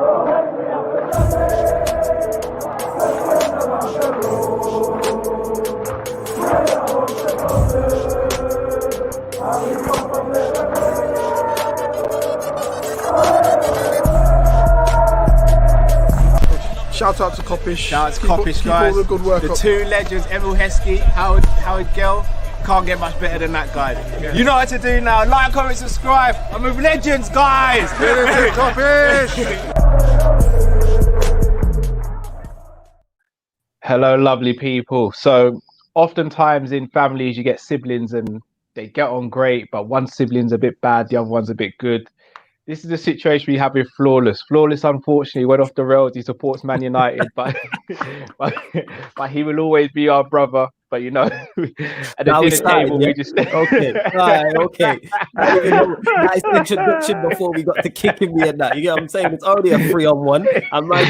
Shout out to Kopish. Shout out to Kopish, guys. All the good work the up. two legends, Emil Heskey, Howard Gill. Can't get much better than that, guys. Yeah. You know what to do now. Like, comment, subscribe. I'm with legends, guys. Kopish. Hello, lovely people. So, oftentimes in families, you get siblings and they get on great, but one sibling's a bit bad, the other one's a bit good. This is the situation we have with Flawless. Flawless, unfortunately, went off the rails. He supports Man United, but he will always be our brother. But you know, at the dinner table, we just okay, right, okay. Nice introduction before we got to kicking me and that. You get what I'm saying? It's only a 3-on-1. I'm like,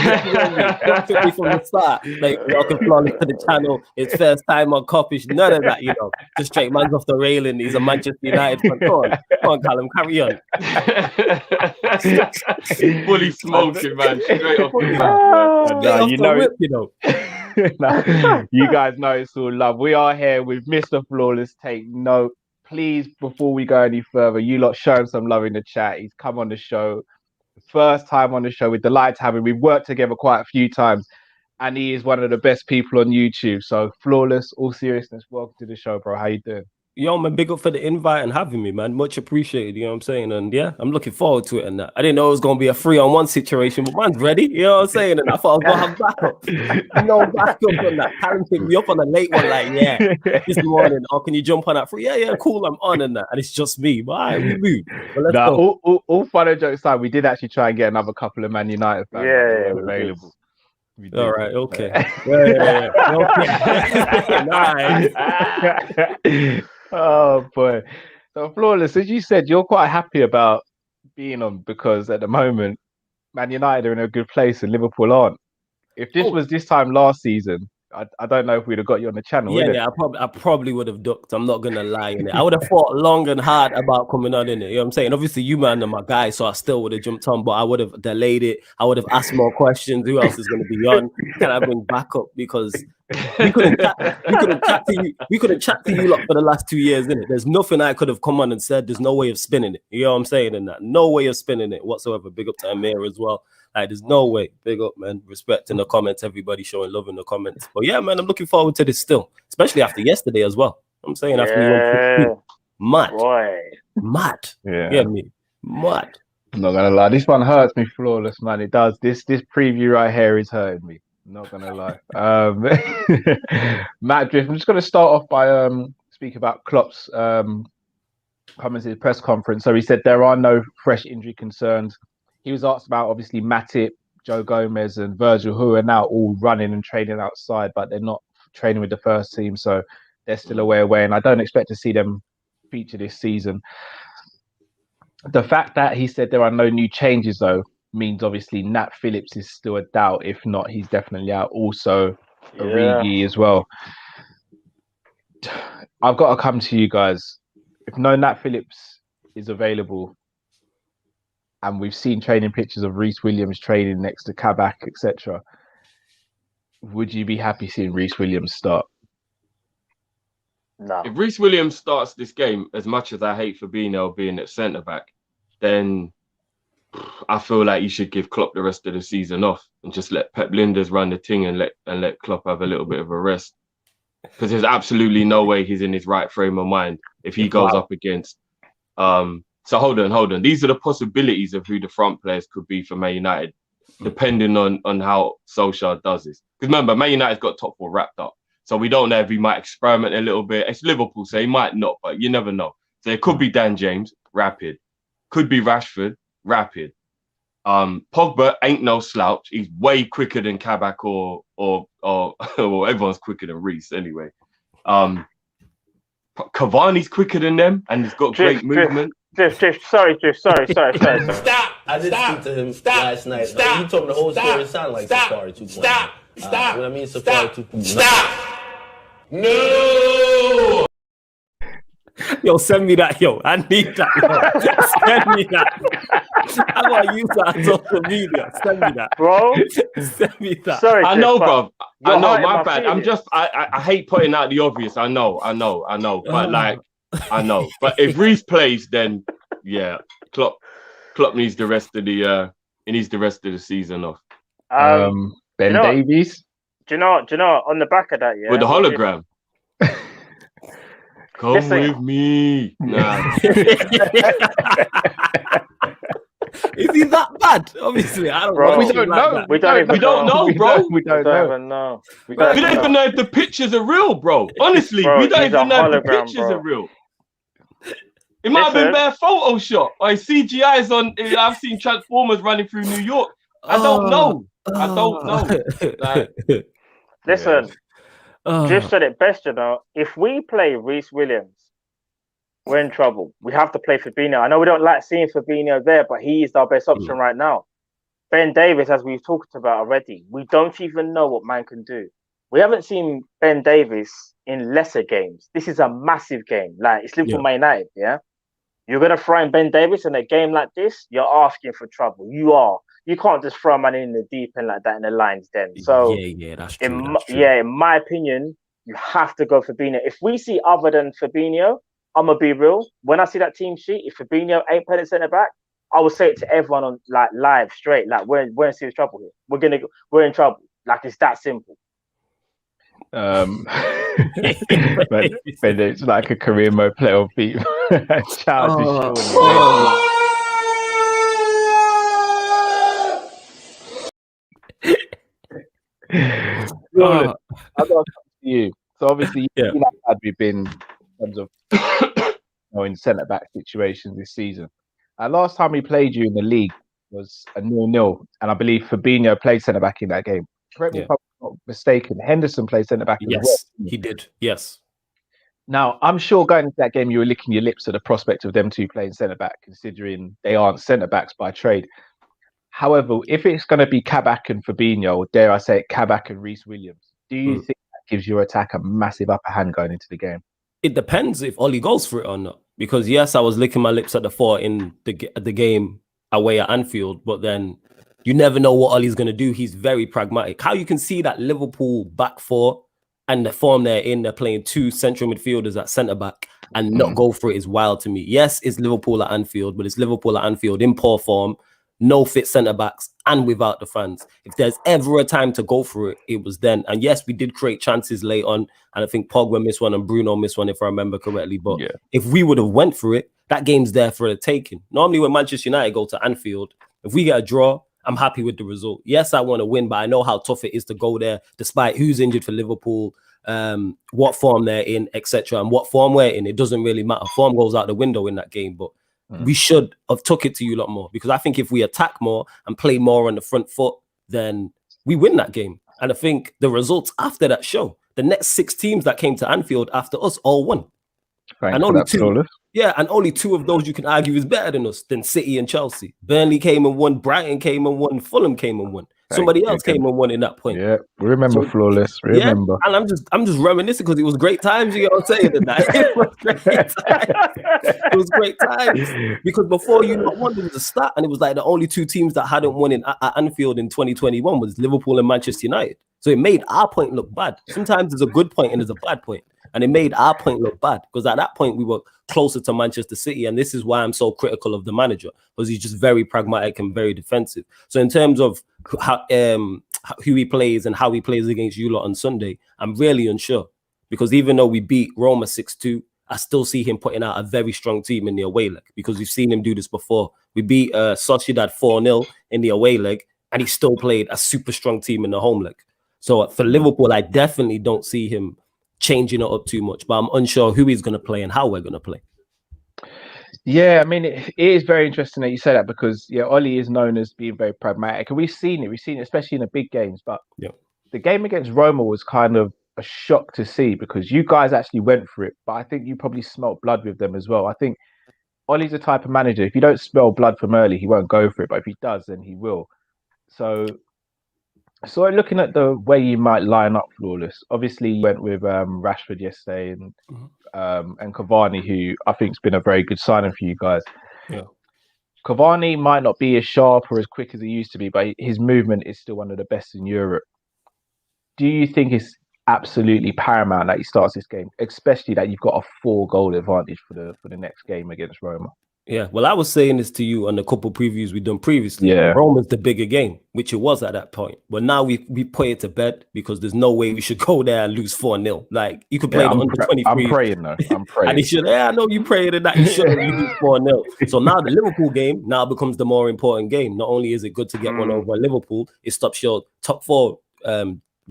don't fit me from the start. Like, welcome Flawless to the channel. It's first time on Kop-Ish. None of that, you know. Just straight man's off the railing. He's a Manchester United fan. Come on, Callum, carry on. Fully smoking, man. Straight off the no, you know, whip, you know. No, you guys know it's all love. We are here with Mr. Flawless. Take note, please, before we go any further. You lot show him some love in the chat. He's come on the show, first time on the show. We're delighted to have him. We've worked together quite a few times, and he is one of the best people on YouTube. So, Flawless, all seriousness, welcome to the show, bro. How you doing? Yo, man, big up for the invite and having me, man. Much appreciated, you know what I'm saying? And yeah, I'm looking forward to it. And I didn't know it was going to be a 3-on-1 situation, but man's ready, you know what I'm saying? And I thought I was going to have backup. No backup on that. Karen picked me up on a late one, like, yeah, this morning. Oh, can you jump on that free? Yeah, cool, I'm on and that. And it's just me. But all right, we move. But let's go. All fun and jokes aside, we did actually try and get another couple of Man United fans available. All right, okay. Yeah. Nice. Oh boy. So Flawless, as you said, you're quite happy about being on because at the moment Man United are in a good place and Liverpool aren't. If this was this time last season, I don't know if we'd have got you on the channel. Yeah, I probably would have ducked. I'm not gonna lie in it. I would have thought long and hard about coming on in it. You know what I'm saying? Obviously, you man are my guy, so I still would have jumped on, but I would have delayed it. I would have asked more questions. Who else is gonna be on? Can I bring backup? Because we couldn't chat to you lot for the last 2 years, innit? There's nothing I could have come on and said. There's no way of spinning it. You know what I'm saying? And that no way of spinning it whatsoever. Big up to Amir as well. Like, there's no way. Big up, man. Respect in the comments. Everybody showing love in the comments. But yeah, man, I'm looking forward to this still, especially after yesterday as well. I'm saying after mad. Yeah, me mad. I'm not gonna lie. This one hurts me, Flawless, man. It does. This preview right here is hurting me. I'm not gonna lie. Matt Drift. I'm just gonna start off by speak about Klopp's comments at his press conference. So he said there are no fresh injury concerns. He was asked about obviously Matip, Joe Gomez, and Virgil, who are now all running and training outside, but they're not training with the first team, so they're still away. And I don't expect to see them feature this season. The fact that he said there are no new changes, though, means obviously Nat Phillips is still a doubt. If not, he's definitely out. Also, Origi as well. I've got to come to you guys. If no Nat Phillips is available, and we've seen training pictures of Reece Williams training next to Kabak, etc., would you be happy seeing Reece Williams start? No. If Reece Williams starts this game, as much as I hate Fabinho being at centre-back, then I feel like you should give Klopp the rest of the season off and just let Pep Linders run the thing and let Klopp have a little bit of a rest. Because there's absolutely no way he's in his right frame of mind if he goes up against... So hold on. These are the possibilities of who the front players could be for Man United, depending on how Solskjaer does this. Because remember, Man United's got top four wrapped up. So we don't know if he might experiment a little bit. It's Liverpool, so he might not, but you never know. So it could be Dan James, rapid. Could be Rashford, rapid. Pogba ain't no slouch. He's way quicker than Kabak or everyone's quicker than Reece anyway. Cavani's quicker than them and he's got great movement. Sorry. Stop! I did speak to him last night. You told me the whole story sounded like Safari 2.0. Stop! What I mean Safari 2.0. Stop! No! Yo, send me that, yo. I need that. Yo. Send me that. I gotta use that on social media. Send me that, bro. Send me that. Sorry, I know, Tiff, bro. you're I know, hurting my bad. I'm feelings. just, I hate putting out the obvious. I know. But like, I know. But if Reece plays, then yeah, Klopp needs the rest of the he needs the rest of the season off. Ben Davies. Do you know? On the back of that, yeah, With the hologram. Come Listen. with me. Nah. Is he that bad? Obviously, I don't Bro, know. We don't know. We don't even know. Bro. We don't know. We We don't even know if the pictures are real, bro. Honestly, Bro, we don't he's a even know if the hologram, pictures bro. are real. It might have been bare Photoshop or CGI's on. I've seen Transformers running through New York. I don't know. I don't know. Like, Listen, Drift said it best, you know. If we play Reece Williams, we're in trouble. We have to play Fabinho. I know we don't like seeing Fabinho there, but he is our best option right now. Ben Davies, as we've talked about already, we don't even know what man can do. We haven't seen Ben Davies in lesser games. This is a massive game. Like, it's Liverpool Man United, yeah? You're going to throw in Ben Davies in a game like this, you're asking for trouble. You are. You can't just throw a man in the deep end like that in the lines then. So, that's true. in my opinion, you have to go Fabinho. If we see other than Fabinho, I'm going to be real. When I see that team sheet, if Fabinho ain't playing centre-back, I will say it to everyone on like live straight. Like, we're in serious trouble here. We're in trouble. Like, it's that simple. But it's like a career mode playoff beat. Shout out to Sean. Roland, I've got to come to you. So obviously, you know how bad we've been in terms of in centre back situations this season. Last time we played you in the league was a 0-0, and I believe Fabinho played centre back in that game. Correct me if I'm not mistaken. Henderson played centre back. Yes, he did. Yes. Now, I'm sure going into that game, you were licking your lips at the prospect of them two playing centre back, considering they aren't centre backs by trade. However, if it's going to be Kabak and Fabinho, or dare I say it, Kabak and Reece Williams, do you think that gives your attack a massive upper hand going into the game? It depends if Ollie goes for it or not. Because yes, I was licking my lips at the 4 in the game away at Anfield, but then you never know what Ollie's going to do. He's very pragmatic. How you can see that Liverpool back 4 and the form they're playing 2 central midfielders at centre back and not go for it is wild to me. Yes, it's Liverpool at Anfield, but it's Liverpool at Anfield in poor form, no fit centre backs, and without the fans. If there's ever a time to go for it, it was then. And yes, we did create chances late on, and I think Pogba missed one and Bruno missed one, if I remember correctly. But if we would have went for it, that game's there for the taking. Normally, when Manchester United go to Anfield, if we get a draw, I'm happy with the result. Yes, I want to win, but I know how tough it is to go there, despite who's injured for Liverpool, what form they're in, etc., and what form we're in. It doesn't really matter. Form goes out the window in that game, but we should have took it to you a lot more, because I think if we attack more and play more on the front foot, then we win that game. And I think the results after that show, the next 6 teams that came to Anfield after us all won. And only 2. Yeah, and only 2 of those you can argue is better than us, than City and Chelsea. Burnley came and won, Brighton came and won, Fulham came and won. Somebody else came and won in that point. Yeah, we remember Flaweless. Remember. And I'm just reminiscing because it was great times. You know what I'm saying? It was great times. It was great times because before you not won, there was a stat, and it was like the only 2 teams that hadn't won at Anfield in 2021 was Liverpool and Manchester United. So it made our point look bad. Sometimes there's a good point and there's a bad point. And it made our point look bad because at that point we were closer to Manchester City. And this is why I'm so critical of the manager, because he's just very pragmatic and very defensive. So in terms of how, who he plays and how he plays against you lot on Sunday, I'm really unsure, because even though we beat Roma 6-2, I still see him putting out a very strong team in the away leg, because we've seen him do this before. We beat Sociedad 4-0 in the away leg, and he still played a super strong team in the home leg. So for Liverpool, I definitely don't see him changing it up too much, but I'm unsure who he's going to play and how we're going to play. Yeah, I mean, it is very interesting that you say that, because Ollie is known as being very pragmatic, and we've seen it especially in the big games. But the game against Roma was kind of a shock to see, because you guys actually went for it, but I think you probably smelt blood with them as well. I think Ollie's the type of manager, if you don't smell blood from early, he won't go for it, but if he does, then he will. So looking at the way you might line up, Flawless, obviously you went with Rashford yesterday and Cavani, who I think has been a very good signing for you guys. Yeah. Cavani might not be as sharp or as quick as he used to be, but his movement is still one of the best in Europe. Do you think it's absolutely paramount that he starts this game, especially that you've got a 4-goal advantage for the next game against Roma? Yeah, well, I was saying this to you on the couple previews we've done previously. Yeah. Roma's the bigger game, which it was at that point. But now we put it to bed because there's no way we should go there and lose 4-0. Like, you could play the under 23. I'm praying, though. I'm praying. And he should, I know you praying and that you shouldn't lose 4-0. So now the Liverpool game now becomes the more important game. Not only is it good to get one over Liverpool, it stops your top 4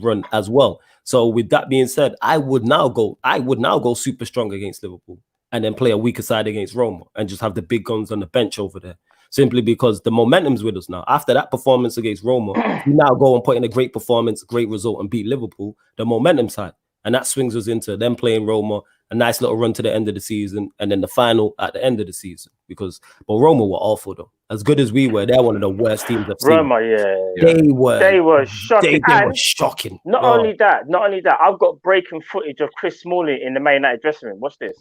run as well. So with that being said, I would now go super strong against Liverpool and then play a weaker side against Roma and just have the big guns on the bench over there. Simply because the momentum's with us now. After that performance against Roma, we now go and put in a great performance, great result, and beat Liverpool. The momentum side. And that swings us into them playing Roma, a nice little run to the end of the season, and then the final at the end of the season. But Roma were awful, though. As good as we were, they're one of the worst teams I've seen. Roma, They were shocking. They were shocking. Not only that, I've got breaking footage of Chris Smalling in the Man United dressing room. Watch this.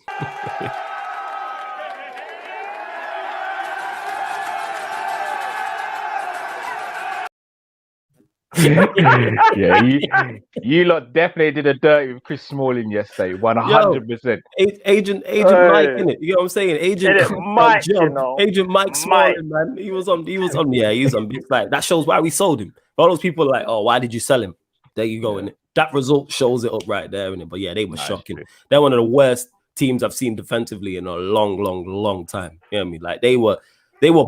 Yeah, you lot definitely did a dirty with Chris Smalling yesterday, 100%. Agent Mike, innit? You know what I'm saying? Agent Mike Smalling, man. He was on big flight. That shows why we sold him. All those people are like, oh, why did you sell him? There you go, innit? That result shows it up right there, innit? But yeah, they were shocking. True. They're one of the worst teams I've seen defensively in a long time. You know what I mean? Like they were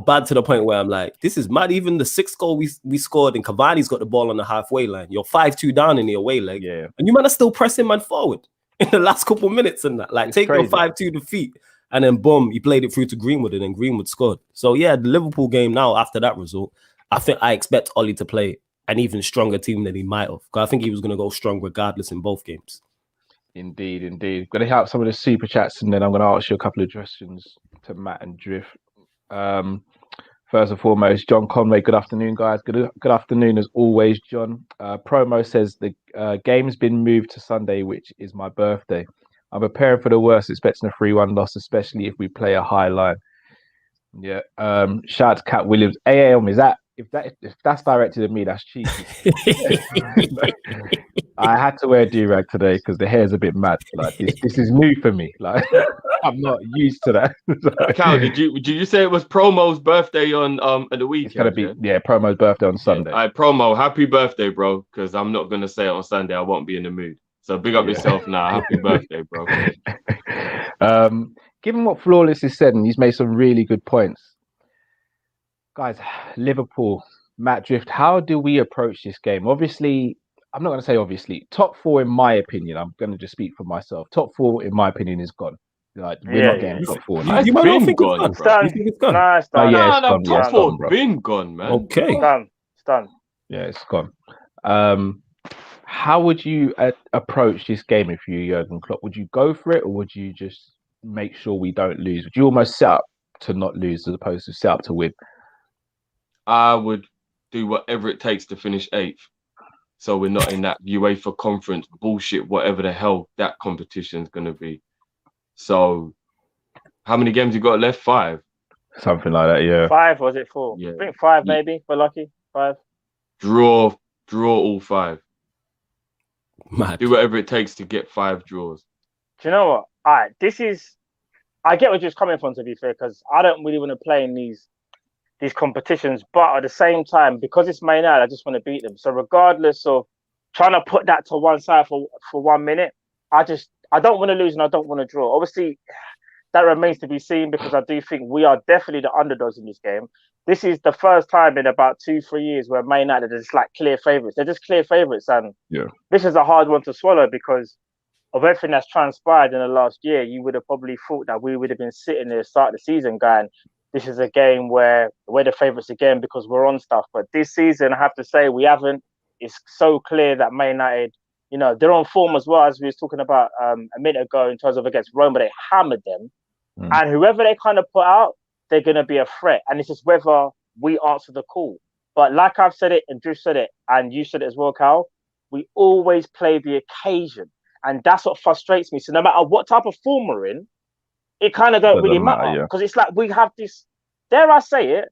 bad to the point where I'm like, this is mad. Even the 6th goal we scored and Cavani's got the ball on the halfway line. You're 5-2 down in the away leg. Yeah. And you might have still pressing man forward in the last couple minutes and that. Like, it's take crazy. Your 5-2 defeat. And then boom, he played it through to Greenwood and then Greenwood scored. So yeah, the Liverpool game now, after that result, I expect Ollie to play an even stronger team than he might have. Because I think he was going to go strong regardless in both games. Indeed. I'm going to help some of the super chats and then I'm going to ask you a couple of questions to Matt and Drift. First and foremost, John Conway, good afternoon, guys. Good afternoon as always, John. Promo says the game's been moved to Sunday, which is my birthday. I'm preparing for the worst, expecting a 3-1 loss, especially if we play a high line. Yeah. Shout out to Cat Williams. AAM, if that's directed at me, that's cheeky. I had to wear a do-rag today because the hair's a bit mad. Like this is new for me. Like I'm not used to that. Cal, did you say it was Promo's birthday on the weekend? It's gonna be Promo's birthday on Sunday. All right, Promo, happy birthday, bro. Because I'm not gonna say it on Sunday. I won't be in the mood. So big up yourself now. Happy birthday, bro. Given what Flawless has said, and he's made some really good points. Guys, Liverpool, Matt Drift, how do we approach this game? Obviously, I'm not going to say obviously. Top 4, in my opinion, I'm going to just speak for myself. Top 4, in my opinion, is gone. Like, we're not getting top 4. You might not think it's gone. You think it's gone? Nah, it's done. No, top 4 been gone, man. Okay. It's done. Yeah, it's gone. How would you approach this game if you Jurgen Klopp? Would you go for it or would you just make sure we don't lose? Would you almost set up to not lose as opposed to set up to win? I would do whatever it takes to finish 8th. So we're not in that UEFA conference bullshit, whatever the hell that competition is going to be. So how many games you got left? 5? Something like that, yeah. 5, was it 4? Yeah. I think 5 maybe, we're lucky. 5. Draw all 5. Mad. Do whatever it takes to get 5 draws. Do you know what? All right, I get what you're coming from, to be fair, because I don't really want to play in these competitions, but at the same time, because it's Man United, I just want to beat them. So regardless of trying to put that to one side for 1 minute, I don't want to lose and I don't want to draw. Obviously, that remains to be seen because I do think we are definitely the underdogs in this game. This is the first time in about 2-3 years where Man United are just like clear favourites. They're just clear favourites, and this is a hard one to swallow because of everything that's transpired in the last year. You would have probably thought that we would have been sitting there start of the season going, this is a game where we're the favourites again because we're on stuff. But this season, I have to say, we haven't. It's so clear that Man United, they're on form as well, as we was talking about a minute ago in terms of against Roma. They hammered them. And whoever they kind of put out, they're going to be a threat. And it's just whether we answer the call. But like I've said it, and Drew said it, and you said it as well, Cal, we always play the occasion. And that's what frustrates me. So no matter what type of form we're in, it kind of don't really matter. Because it's like we have this dare I say it,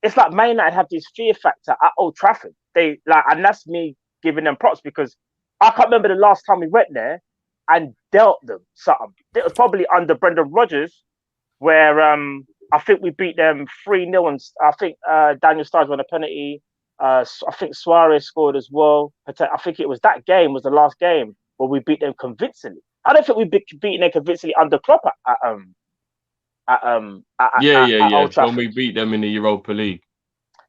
it's like Man United have this fear factor at Old Trafford. They like, and that's me giving them props because I can't remember the last time we went there and dealt them something. It was probably under Brendan Rodgers, where I think we beat them 3-0, and I think Daniel Sturridge won a penalty. I think Suarez scored as well. I think it was that game was the last game where we beat them convincingly. I don't think we beaten them convincingly under Klopp at Old Trafford. When we beat them in the Europa League.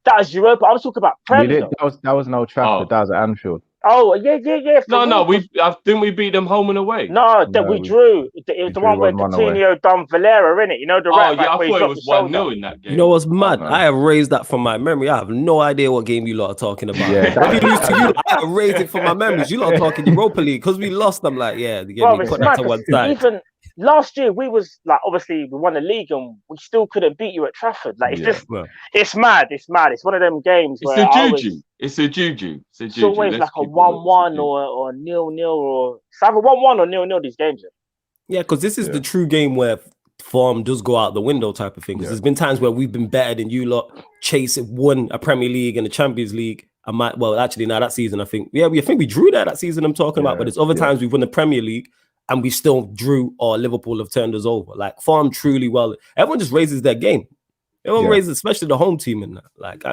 That was Europa. I was talking about Premier. That was an Old Trafford. That was at Anfield. Oh yeah. No. Didn't we beat them home and away? No, we drew. It was the one where Coutinho done Valera in it. You know the right back. I thought it was 1-0 in that game. You know what's mad? I have raised that from my memory. I have no idea what game you lot are talking about. Yeah, when we lose to you, I have raised it from my memories. You lot are talking Europa League because we lost. I'm like, put that to one side. Even last year, we was like, obviously we won the league and we still couldn't beat you at Trafford. Like it's mad. It's one of them games where it's a juju. It's always like a 1-1 or 0-0 or it's either 1-1 or 0-0 these games. Yeah, because this is the true game where form does go out the window type of thing. Because there's been times where we've been better than you lot, won a Premier League and a Champions League. That season, I think we drew that season I'm talking about, but it's other times we've won the Premier League and we still drew or Liverpool have turned us over. Like, form truly well. Everyone just raises their game. Everyone raises, especially the home team in that. Like,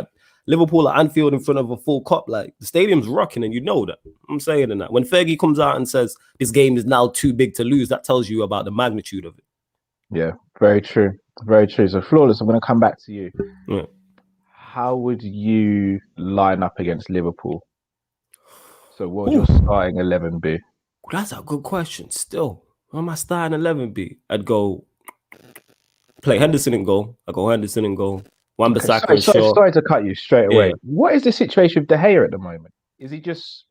Liverpool at Anfield in front of a full Kop, like, the stadium's rocking and you know that. I'm saying in that. When Fergie comes out and says this game is now too big to lose, that tells you about the magnitude of it. Yeah, very true. Very true. So, Flawless, I'm going to come back to you. Yeah. How would you line up against Liverpool? So, what would your starting 11 be? That's a good question. Still, what am I starting 11 be? I'd go play Henderson in goal. I go Henderson in goal. Wan-Bissaka and Shaw. Sorry to cut you straight away. What is the situation with De Gea at the moment? Is he just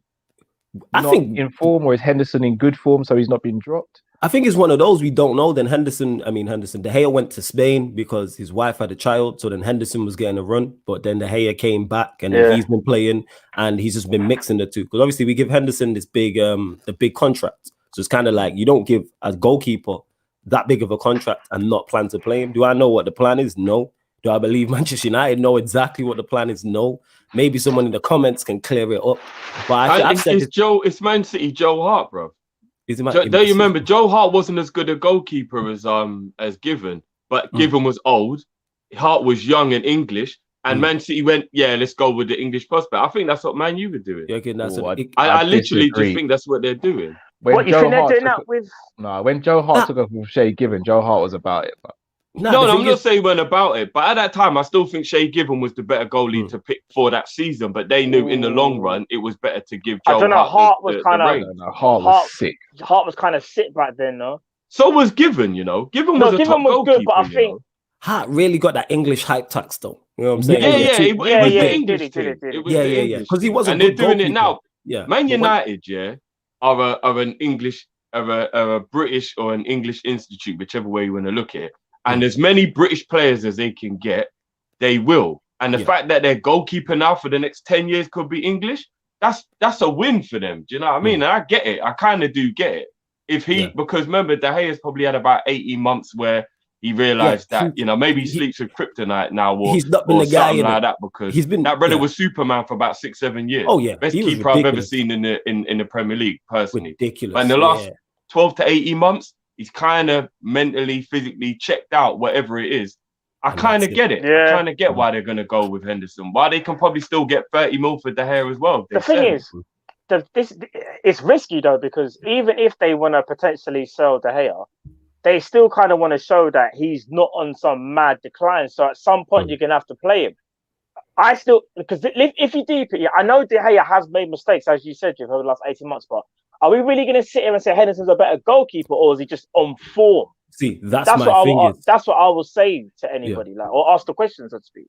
not in form, or is Henderson in good form so he's not been dropped? I think it's one of those we don't know. Then Henderson, De Gea went to Spain because his wife had a child. So then Henderson was getting a run, but then De Gea came back and then he's been playing and he's just been mixing the two. Because obviously we give Henderson this big contract. So it's kind of like you don't give a goalkeeper that big of a contract and not plan to play him. Do I know what the plan is? No. Do I believe Manchester United know exactly what the plan is? No. Maybe someone in the comments can clear it up. But it's Man City Joe Hart, bro. Don't you remember Joe Hart wasn't as good a goalkeeper as Given, but Given was old, Hart was young and English, and Man City went, let's go with the English prospect. I think that's what Man U were doing. I literally just think that's what they're doing. What you think they're doing that with? No, when Joe Hart took off with Shay Given, Joe Hart was about it. But... No, I'm not saying when about it, but at that time, I still think Shay Given was the better goalie to pick for that season. But they knew in the long run, it was better to give Joe Hart Hart was sick. Hart was kind of sick back then, though. So was Given, Given was a top goalkeeper. Good, but I think Hart really got that English hype tax, though. You know what I'm saying? It was the English team. Because he wasn't. And they're doing it now. Yeah, Man United, are an English, are a British or an English institute, whichever way you want to look at it. And as many British players as they can get, they will. And the fact that their goalkeeper now for the next 10 years could be English, that's a win for them. Do you know what I mean? And I get it. I kind of do get it. Because remember, De Gea's probably had about 18 months where he realised that, maybe he sleeps with kryptonite now or, he's not been the guy like that because that brother was Superman for about 6-7 years. Oh, yeah. Best keeper I've ever seen in the Premier League, personally. Ridiculous. But in the last 12 to 18 months, he's kind of mentally, physically checked out, whatever it is. I kind of get it. I kind of get why they're going to go with Henderson. Why they can probably still get 30 mil for De Gea as well. The thing is, it's risky, though, because even if they want to potentially sell De Gea, they still kind of want to show that he's not on some mad decline. So at some point, you're going to have to play him. Because if you deep it, I know De Gea has made mistakes, as you said, over the last 18 months, but are we really going to sit here and say Henderson's a better goalkeeper, or is he just on form? See, that's my thing. That's what I will say to anybody, or ask the question, so to speak.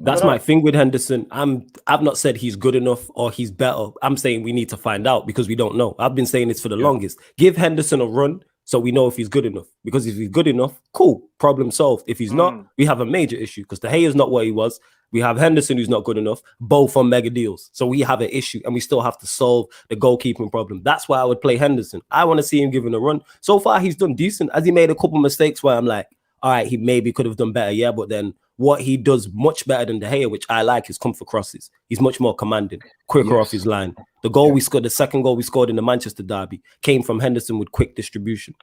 That's my thing with Henderson. I've not said he's good enough or he's better. I'm saying we need to find out because we don't know. I've been saying this for the longest. Give Henderson a run so we know if he's good enough. Because if he's good enough, cool, problem solved. If he's not, we have a major issue because De Gea is not what he was. We have Henderson who's not good enough, both on mega deals. So we have an issue and we still have to solve the goalkeeping problem. That's why I would play Henderson. I want to see him given a run. So far, he's done decent. Has he made a couple mistakes where I'm like, all right, he maybe could have done better, but then what he does much better than De Gea, which I like, is comfort crosses. He's much more commanding, quicker off his line. The goal we scored, the second goal we scored in the Manchester derby, came from Henderson with quick distribution.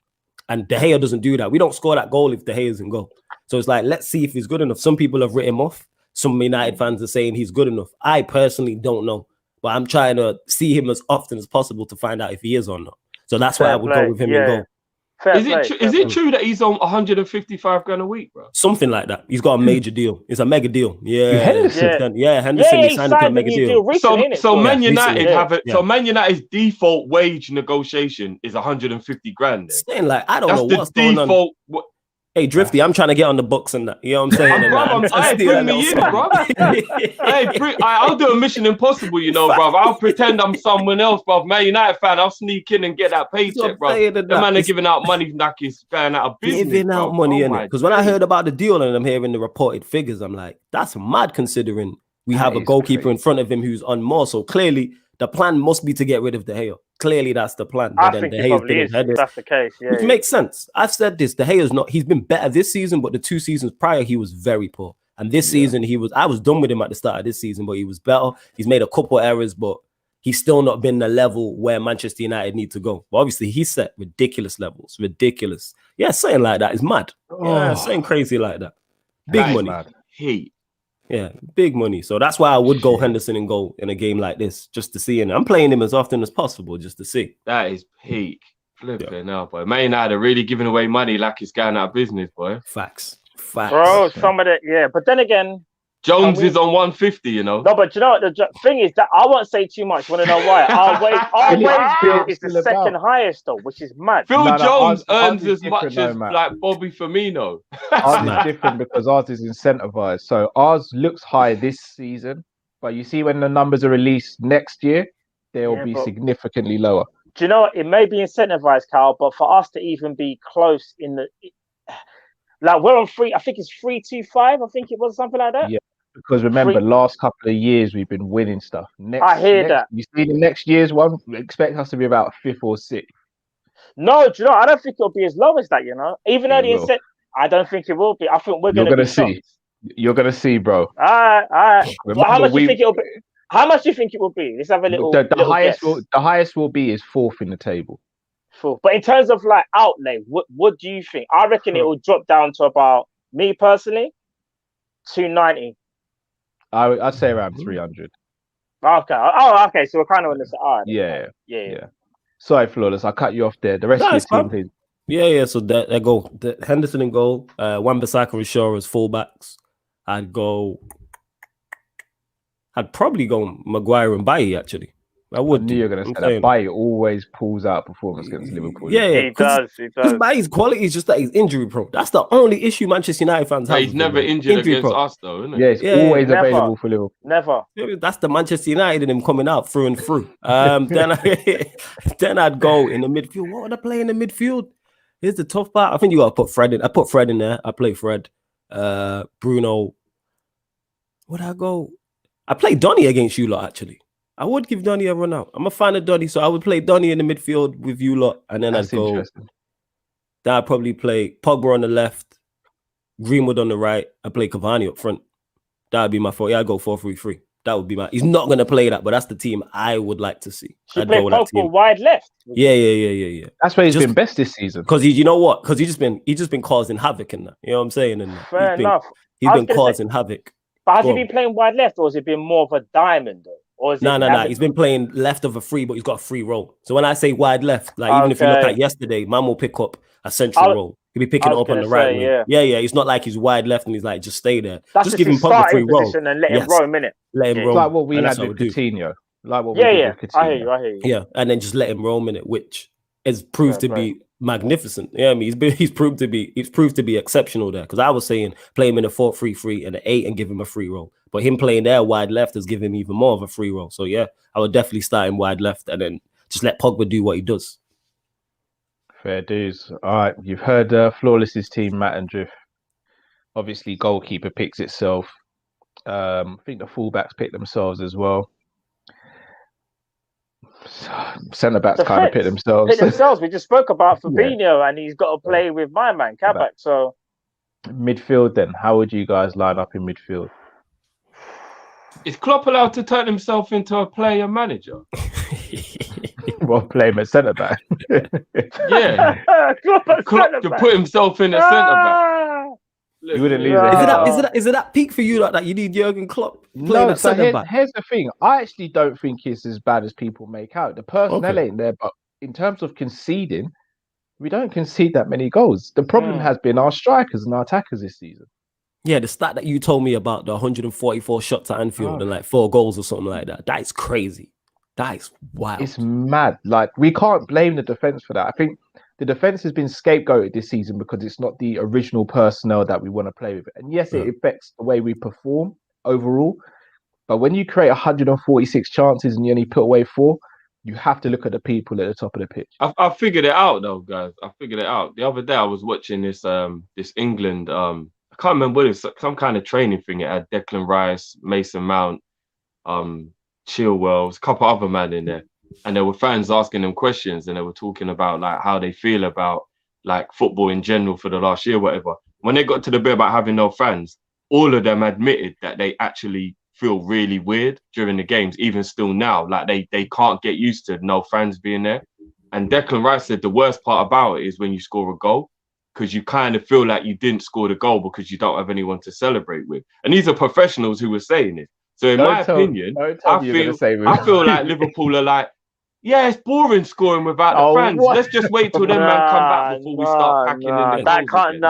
And De Gea doesn't do that. We don't score that goal if De Gea isn't goal. So it's like, let's see if he's good enough. Some people have written him off. Some United fans are saying he's good enough. I personally don't know. But I'm trying to see him as often as possible to find out if he is or not. So that's why I would go with him and go. Is it true that he's on 155 grand a week, bro? Something like that. He's got a major deal. It's a mega deal. Yeah, Henderson. Henderson. He signed a mega deal. So Man United have it. So Man United's default wage negotiation is 150 grand. Saying like, I don't know what's going on. Hey, Drifty, I'm trying to get on the books and that. You know what I'm saying? Bring me in, bro. I'll do a Mission Impossible, you know, bro. I'll pretend I'm someone else, bro. Man United fan, I'll sneak in and get that paycheck, bro. The man are giving out money like he's going out of business. Giving out money, in it. Because when I heard about the deal and I'm hearing the reported figures, I'm like, that's mad considering we have a goalkeeper in front of him who's on more. So clearly, the plan must be to get rid of De Gea. Clearly, that's the plan. I think it probably is. That's the case. Yeah, which makes sense. I've said this. De Gea's not. He's been better this season, but the 2 seasons prior, he was very poor. And this season, I was done with him at the start of this season, but he was better. He's made a couple errors, but he's still not been the level where Manchester United need to go. But obviously, he set ridiculous levels. Ridiculous. Yeah, saying like that is mad. Yeah, saying crazy like that. Big money. Heat. Yeah, big money. So that's why I would go Henderson and goal in a game like this, just to see. And I'm playing him as often as possible, just to see. That is peak. Flipping now, boy. Man United are really giving away money like it's going out of business, boy. Facts. Bro, some of it, yeah. But then again, Jones is on 150, you know. No, but you know what the thing is that I won't say too much. Want to know why? Our wage is the second highest though, which is mad. Phil Jones earns as much as like Bobby Firmino. Ours is different because ours is incentivized. So ours looks high this season, but you see when the numbers are released next year, they'll be significantly lower. Do you know what? It may be incentivized, Carl, but for us to even be close in the like we're on I think it's 325. I think it was something like that. Yeah. Because remember, last couple of years we've been winning stuff. I hear that. You see the next year's one, expect us to be about 5th or 6th. No, do you know? I don't think it'll be as low as that. You know, even though I don't think it will be. I think we're going to see. You're going to see, bro. All right. Well, how much do you think it'll be? How much do you think it will be? Let's have a little. The highest will be is 4th in the table. 4th. But in terms of like outlay, what do you think? I reckon it will drop down to about, me personally, 290. I'd say around 300. Okay. Oh, okay. So we're kind of on the side. All right. Yeah. Sorry, Flawless. I cut you off there. The rest of your team, please. Yeah. So that goal, Henderson in goal, Wan-Bissaka and Shaw as fullbacks. I'd probably go Maguire and Bailly actually. I knew you were going to say that. Bailly always pulls out performance against Liverpool. Yeah. He does. Because Bailly's quality is just that he's injury prone. That's the only issue Manchester United fans have. He's never injured against us, though, isn't he? Yeah, he's always available for Liverpool. Never. That's the Manchester United in him coming out through and through. Then I'd go in the midfield. What would I play in the midfield? Here's the tough part. I think you got to put Fred in. I put Fred in there. I play Fred. Bruno. Would I go? I play Donny against you lot, actually. I would give Donny a run out. I'm a fan of Donny, so I would play Donny in the midfield with you lot, and then I'd go. Then I'd probably play Pogba on the left, Greenwood on the right. I play Cavani up front. That would be my 4. Yeah, I'd go 4-3-3. That would be my. He's not gonna play that, but that's the team I would like to see. I'd play Pogba wide left. Yeah. That's where he's been best this season. Because you know what? Because he's just been causing havoc in that. You know what I'm saying? And fair enough. He's been causing havoc. But has he been playing wide left, or has it been more of a diamond though? No. He's been playing left of a free, but he's got a free role. So when I say wide left, like even if you look at yesterday, man will pick up a central role. He'll be picking it up on the right wing. Yeah. It's not like he's wide left and he's like, just stay there. That's just give him a free role. And let him roam, innit? Let him roam. Like what we had with Coutinho. I hear you. Yeah, and then just let him roam in it, which has proved to be magnificent. Yeah, I mean, he's proved to be exceptional there. Because I was saying play him in a 4-3-3 and an 8 and give him a free role. But him playing there wide left has given him even more of a free role. So yeah, I would definitely start him wide left and then just let Pogba do what he does. Fair dues. All right, you've heard Flawless's team, Matt and Drift. Obviously, goalkeeper picks itself. I think the fullbacks pick themselves as well. Centre backs kind of pick themselves. We just spoke about Fabinho, and he's got to play with my man Kabak. So Midfield then. How would you guys line up in midfield? Is Klopp allowed to turn himself into a player manager? Well, play him at centre back. Yeah. Klopp to put himself in a centre back. You wouldn't lose it. Is it that peak for you that you need Jurgen Klopp playing No, at so centre back? here's the thing. I actually don't think it's as bad as people make out. The personnel ain't there, but in terms of conceding, we don't concede that many goals. The problem has been our strikers and our attackers this season. Yeah, the stat that you told me about the 144 shots at Anfield and like 4 goals or something like that. That is crazy. That is wild. It's mad. Like, we can't blame the defense for that. I think the defense has been scapegoated this season because it's not the original personnel that we want to play with. And yes, it affects the way we perform overall. But when you create 146 chances and you only put away 4, you have to look at the people at the top of the pitch. I figured it out though, guys. I figured it out. The other day I was watching this England I can't remember what it was, some kind of training thing. It had Declan Rice, Mason Mount, Chilwell, a couple other men in there. And there were fans asking them questions and they were talking about like how they feel about like football in general for the last year, whatever. When they got to the bit about having no fans, all of them admitted that they actually feel really weird during the games, even still now. Like they can't get used to no fans being there. And Declan Rice said the worst part about it is when you score a goal, because you kind of feel like you didn't score the goal because you don't have anyone to celebrate with. And these are professionals who were saying it. So in my opinion, I feel like Liverpool are like, yeah, it's boring scoring without the fans. What? Let's just wait till them man come back before we start packing in the That goals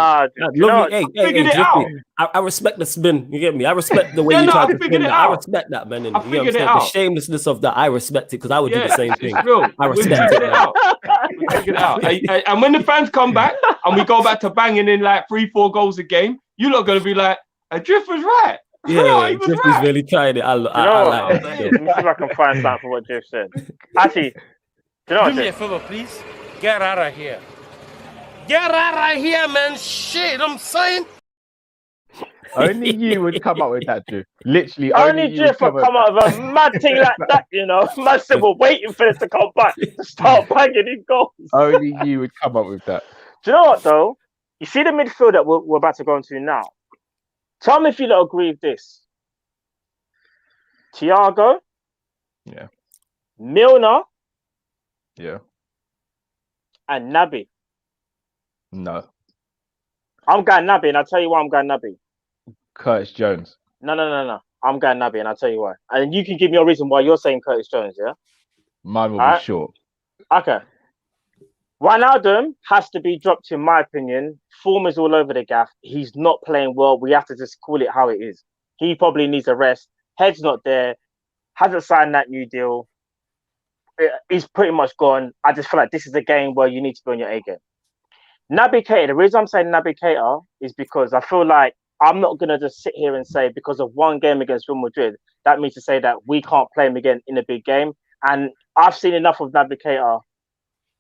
can't, again. Figured it out. I respect the spin. You get me? I respect the way you try to spin that. I respect that, man. You know what I'm saying? The shamelessness of that, I respect it because I would do the same thing. It's real. I respect We figured it out. And when the fans come back and we go back to banging in like 3-4 goals a game, you're not going to be like, Drift was right. Yeah, Drift is really trying it. I like it. Let me see if I can find something for what Drift said. Actually, do you know what? Do me a favor, please. Get out of here. Get out of here, man. Shit, I'm saying. Only you would come up with that, Drift. Literally, only Drift would come up with a mad thing like that, you know. Man said we're waiting for this to come back to start banging in goals. Only you would come up with that. Do you know what, though? You see the midfield that we're about to go into now? Tell me if you don't agree with this. Thiago. Yeah. Milner. Yeah. And Naby. No. I'm going Naby, and I'll tell you why I'm going Naby. Curtis Jones. No. I'm going Naby, and I'll tell you why. And you can give me a reason why you're saying Curtis Jones, yeah? Mine will be short. Okay. Wijnaldum has to be dropped, in my opinion. Form is all over the gaff. He's not playing well. We have to just call it how it is. He probably needs a rest. Head's not there. Hasn't signed that new deal. He's pretty much gone. I just feel like this is a game where you need to be on your A game. Naby Keita, the reason I'm saying Naby Keita is because I feel like I'm not going to just sit here and say because of one game against Real Madrid, that means to say that we can't play him again in a big game. And I've seen enough of Naby Keita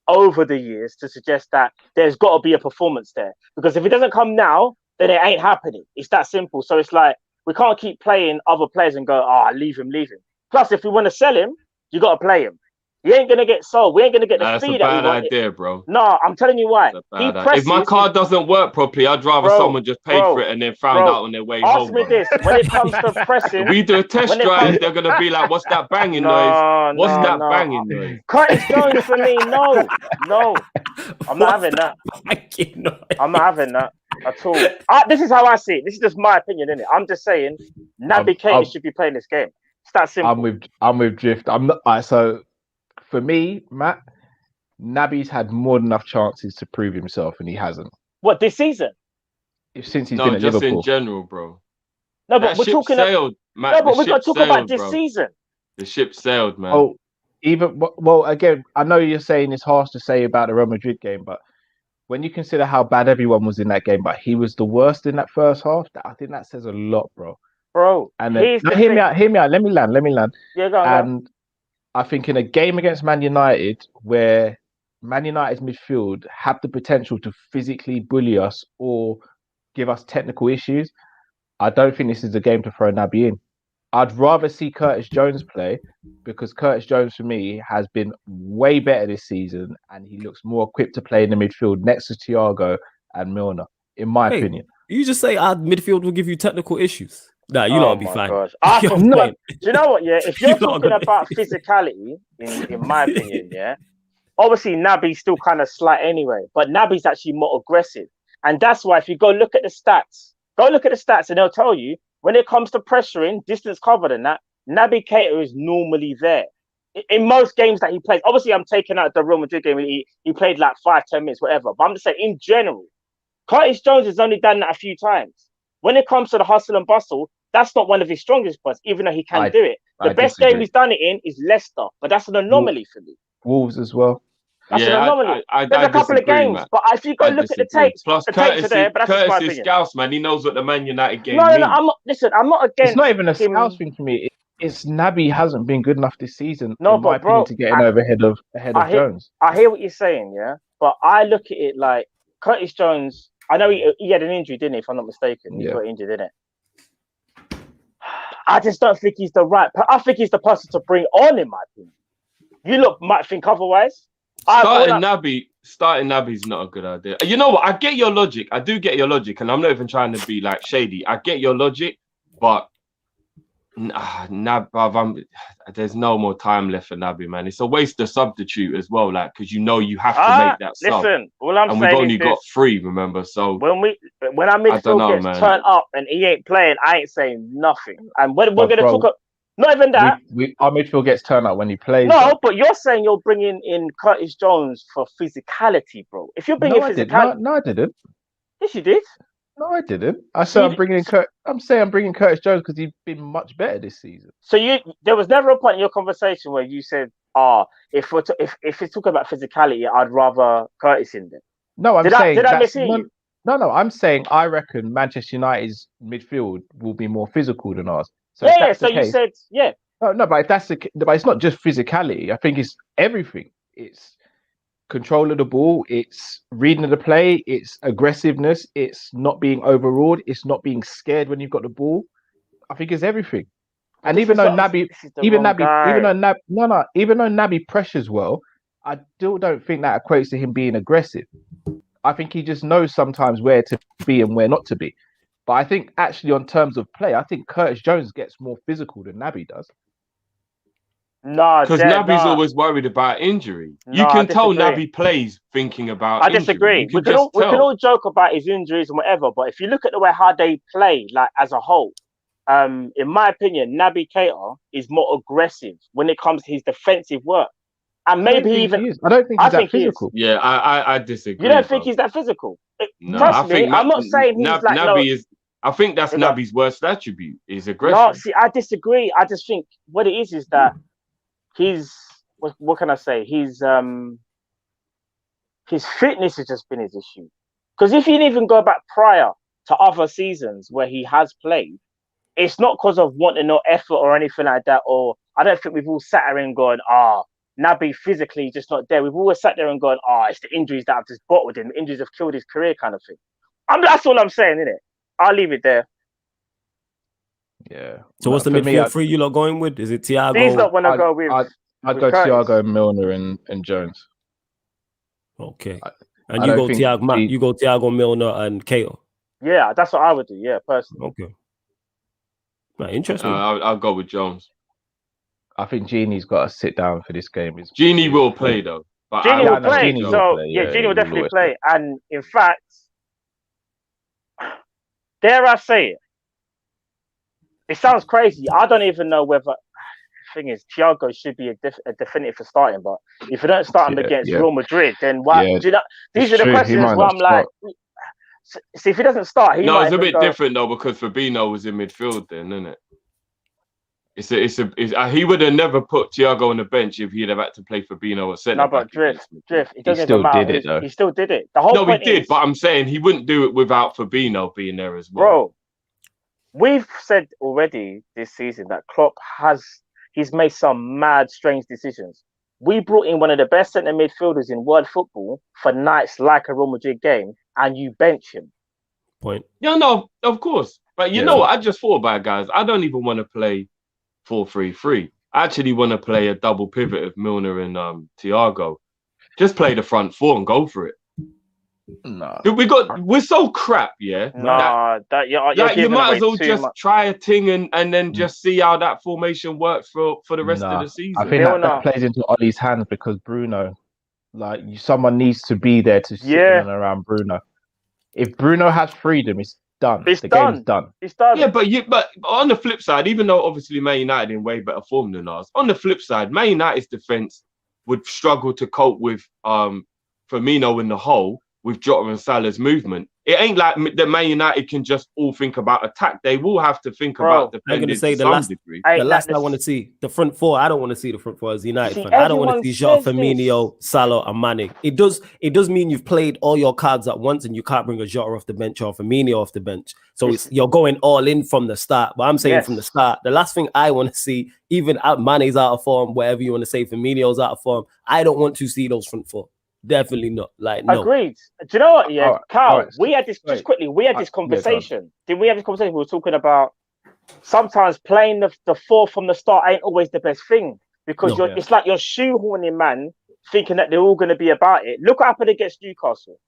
over the years to suggest that there's got to be a performance there. Because if it doesn't come now, then it ain't happening. It's that simple. So it's like, we can't keep playing other players and go, leave him. Plus, if we want to sell him, you got to play him. He ain't going to get sold. We ain't going to get the fee that we want. That's a bad idea, bro. No, I'm telling you why. If my card doesn't work properly, I'd rather someone just pay for it and then found out on their way home. Ask me this. When it comes to pressing... we do a test drive, they're going to be like, what's that banging noise? What's that banging noise? Curtis Jones for me, no. I'm not having that. I'm not having that at all. This is how I see it. This is just my opinion, innit? I'm just saying Naby Keita should be playing this game. It's that simple. I'm with Drift. I'm not... So... For me, Matt, Naby's had more than enough chances to prove himself, and he hasn't. What, this season? Since he's been at Liverpool. No, just in general, bro. No, but we're talking... Sailed, Matt. No, but we're going to talk about this season. The ship sailed, man. Oh, well, again, I know you're saying it's harsh to say about the Real Madrid game, but when you consider how bad everyone was in that game, but he was the worst in that first half, I think that says a lot, bro. And then, hear me out. Let me land. Yeah, go on. I think in a game against Man United, where Man United's midfield have the potential to physically bully us or give us technical issues, I don't think this is a game to throw Naby in. I'd rather see Curtis Jones play because Curtis Jones, for me, has been way better this season and he looks more equipped to play in the midfield next to Thiago and Milner, in my opinion. You just say our midfield will give you technical issues. Nah, you lot will be fine. Gosh. You're No, fine. do you know what? Yeah, if you're You lot are talking gonna- about physicality, in my opinion, yeah, obviously Naby's still kind of slight anyway, but Naby's actually more aggressive, and that's why if you go look at the stats, and they'll tell you when it comes to pressuring, distance covered, and that Naby Keita is normally there in most games that he plays. Obviously, I'm taking out the Real Madrid game. He played like 5-10 minutes, whatever. But I'm just saying in general, Curtis Jones has only done that a few times. When it comes to the hustle and bustle, that's not one of his strongest points, even though he can do it. The best game he's done it in is Leicester, but that's an anomaly for me. Wolves as well. That's an anomaly. I There's a couple of games, man. but if you go look at the tapes, Plus the tapes are there, but that's just my Curtis is opinion. Scouse, man. He knows what the Man United game No, means. I'm not. Listen, I'm not against. It's not even a him. Scouse thing for me. It's Naby hasn't been good enough this season, No, in my but bro, opinion, to get over ahead of Jones. I hear what you're saying, yeah, but I look at it like Curtis Jones. I know he had an injury, didn't he? If I'm not mistaken, he got injured, didn't it? I just don't think he's the right. I think he's the person to bring on, in my opinion. You might think otherwise. Starting Naby's not a good idea. You know what? I get your logic. I do get your logic, and I'm not even trying to be like shady. I get your logic, but there's no more time left for Naby, man. It's a waste of substitute as well, like because you have to make that sub. Listen, all I'm saying we've only is got 3, remember? So when our midfield gets turned up and he ain't playing, I ain't saying nothing. And we're going to talk about. Not even that. Our midfield gets turned up when he plays. No, but you're saying you're bringing in Curtis Jones for physicality, bro. If you're bringing physicality, no, I didn't. Yes, you did. No, I didn't. I said I'm bringing Curtis Jones because he's been much better this season. So there was never a point in your conversation where you said, if we're talking about physicality, I'd rather Curtis in there. No, I'm saying did I mishear you? No, I'm saying I reckon Manchester United's midfield will be more physical than ours. So you said, yeah. No, but but it's not just physicality. I think it's everything. It's control of the ball. It's reading of the play. It's aggressiveness. It's not being overawed. It's not being scared when you've got the ball. I think it's everything. And even though Naby pressures well, I still don't think that equates to him being aggressive. I think he just knows sometimes where to be and where not to be. But I think actually on terms of play, I think Curtis Jones gets more physical than Naby does. No, because Naby's always worried about injury. You can tell Naby plays thinking about. I disagree. We can all joke about his injuries and whatever, but if you look at the way how they play, like as a whole, in my opinion, Naby Keita is more aggressive when it comes to his defensive work, and maybe even. I don't think he's that physical. Yeah, I disagree. You don't think he's that physical? No, trust me, I'm not saying he's like Naby is. I think that's Naby's worst attribute is aggression. No, see, I disagree. I just think what it is that he's what can I say? His fitness has just been his issue. Because if you even go back prior to other seasons where he has played, it's not because of wanting no effort or anything like that. Or I don't think we've all sat there and gone, Naby physically just not there. We've always sat there and gone, it's the injuries that have just bottled him. The injuries have killed his career, kind of thing. That's all I'm saying, innit? I'll leave it there. Yeah. So what's the midfield three you lot going with? Is it Thiago? These lot want to go with. I'd go Thiago, Milner, and Jones. Okay. And you go Thiago, you go Thiago, Milner, and Keita. Yeah, that's what I would do. Yeah, personally. Okay. Right, interesting. I'll go with Jones. I think Genie's got to sit down for this game. Genie will play though. But Genie will play. Genie will definitely play. And in fact, dare I say it? It sounds crazy. I don't even know whether. The thing is, Thiago should be a definitive for starting. But if you don't start him against Real Madrid, then why? Do you know? These are the questions where I'm like. See, if he doesn't start, he might. No, it's a bit different though because Fabinho was in midfield then, isn't it? He would have never put Thiago on the bench if he'd have had to play Fabinho at centre. No, but drift. It doesn't still matter. did it though. He still did it. The whole point did, but I'm saying he wouldn't do it without Fabinho being there as well. Bro, we've said already this season that Klopp he's made some mad, strange decisions. We brought in one of the best centre midfielders in world football for nights like a Real Madrid game, and you bench him. Point. Yeah, no, of course. But you know what? I just thought about it, guys. I don't even want to play 4-3-3. I actually want to play a double pivot of Milner and Thiago. Just play the front four and go for it. No. We're so crap, yeah. Nah, you're Like you giving might away as well too just much. try a thing and then just see how that formation works for the rest of the season. I think that plays into Ollie's hands because Bruno, like someone needs to be there to sit in and around Bruno. If Bruno has freedom, it's done. The game's done. It's done. Yeah, but on the flip side, even though obviously Man United in way better form than us, on the flip side, Man United's defense would struggle to cope with Firmino in the hole with Jota and Salah's movement. It ain't like that Man United can just all think about attack. They will have to think about defending. I'm going to say the last I want to see the front four. I don't want to see the front four as a United fan. I don't want to see Jota, Firmino, Salah, and Mane. It does mean you've played all your cards at once and you can't bring a Jota off the bench or Firmino off the bench. So you're going all in from the start. But I'm saying from the start, the last thing I want to see, even Mane's out of form, whatever you want to say, Firmino's out of form, I don't want to see those front four. Definitely not. Like, no. Agreed. Do you know what? Yeah, Carl, we had this just quickly. We had this conversation. Didn't we have this conversation? We were talking about sometimes playing the four from the start ain't always the best thing because it's like you're shoehorning man, thinking that they're all going to be about it. Look what happened against Newcastle.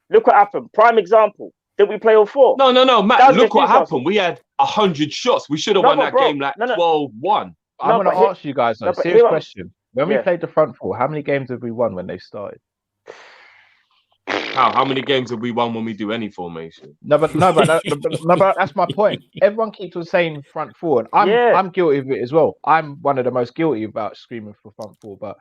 Look what happened. Prime example. Did we play all four? No, Matt. Look what happened. We had 100 shots. We should have won that game like 12-1. I'm going to ask you guys a serious question. When we played the front four, how many games have we won when they started? How many games have we won when we do any formation? No, but that's my point. Everyone keeps on saying front four, and I'm guilty of it as well. I'm one of the most guilty about screaming for front four. But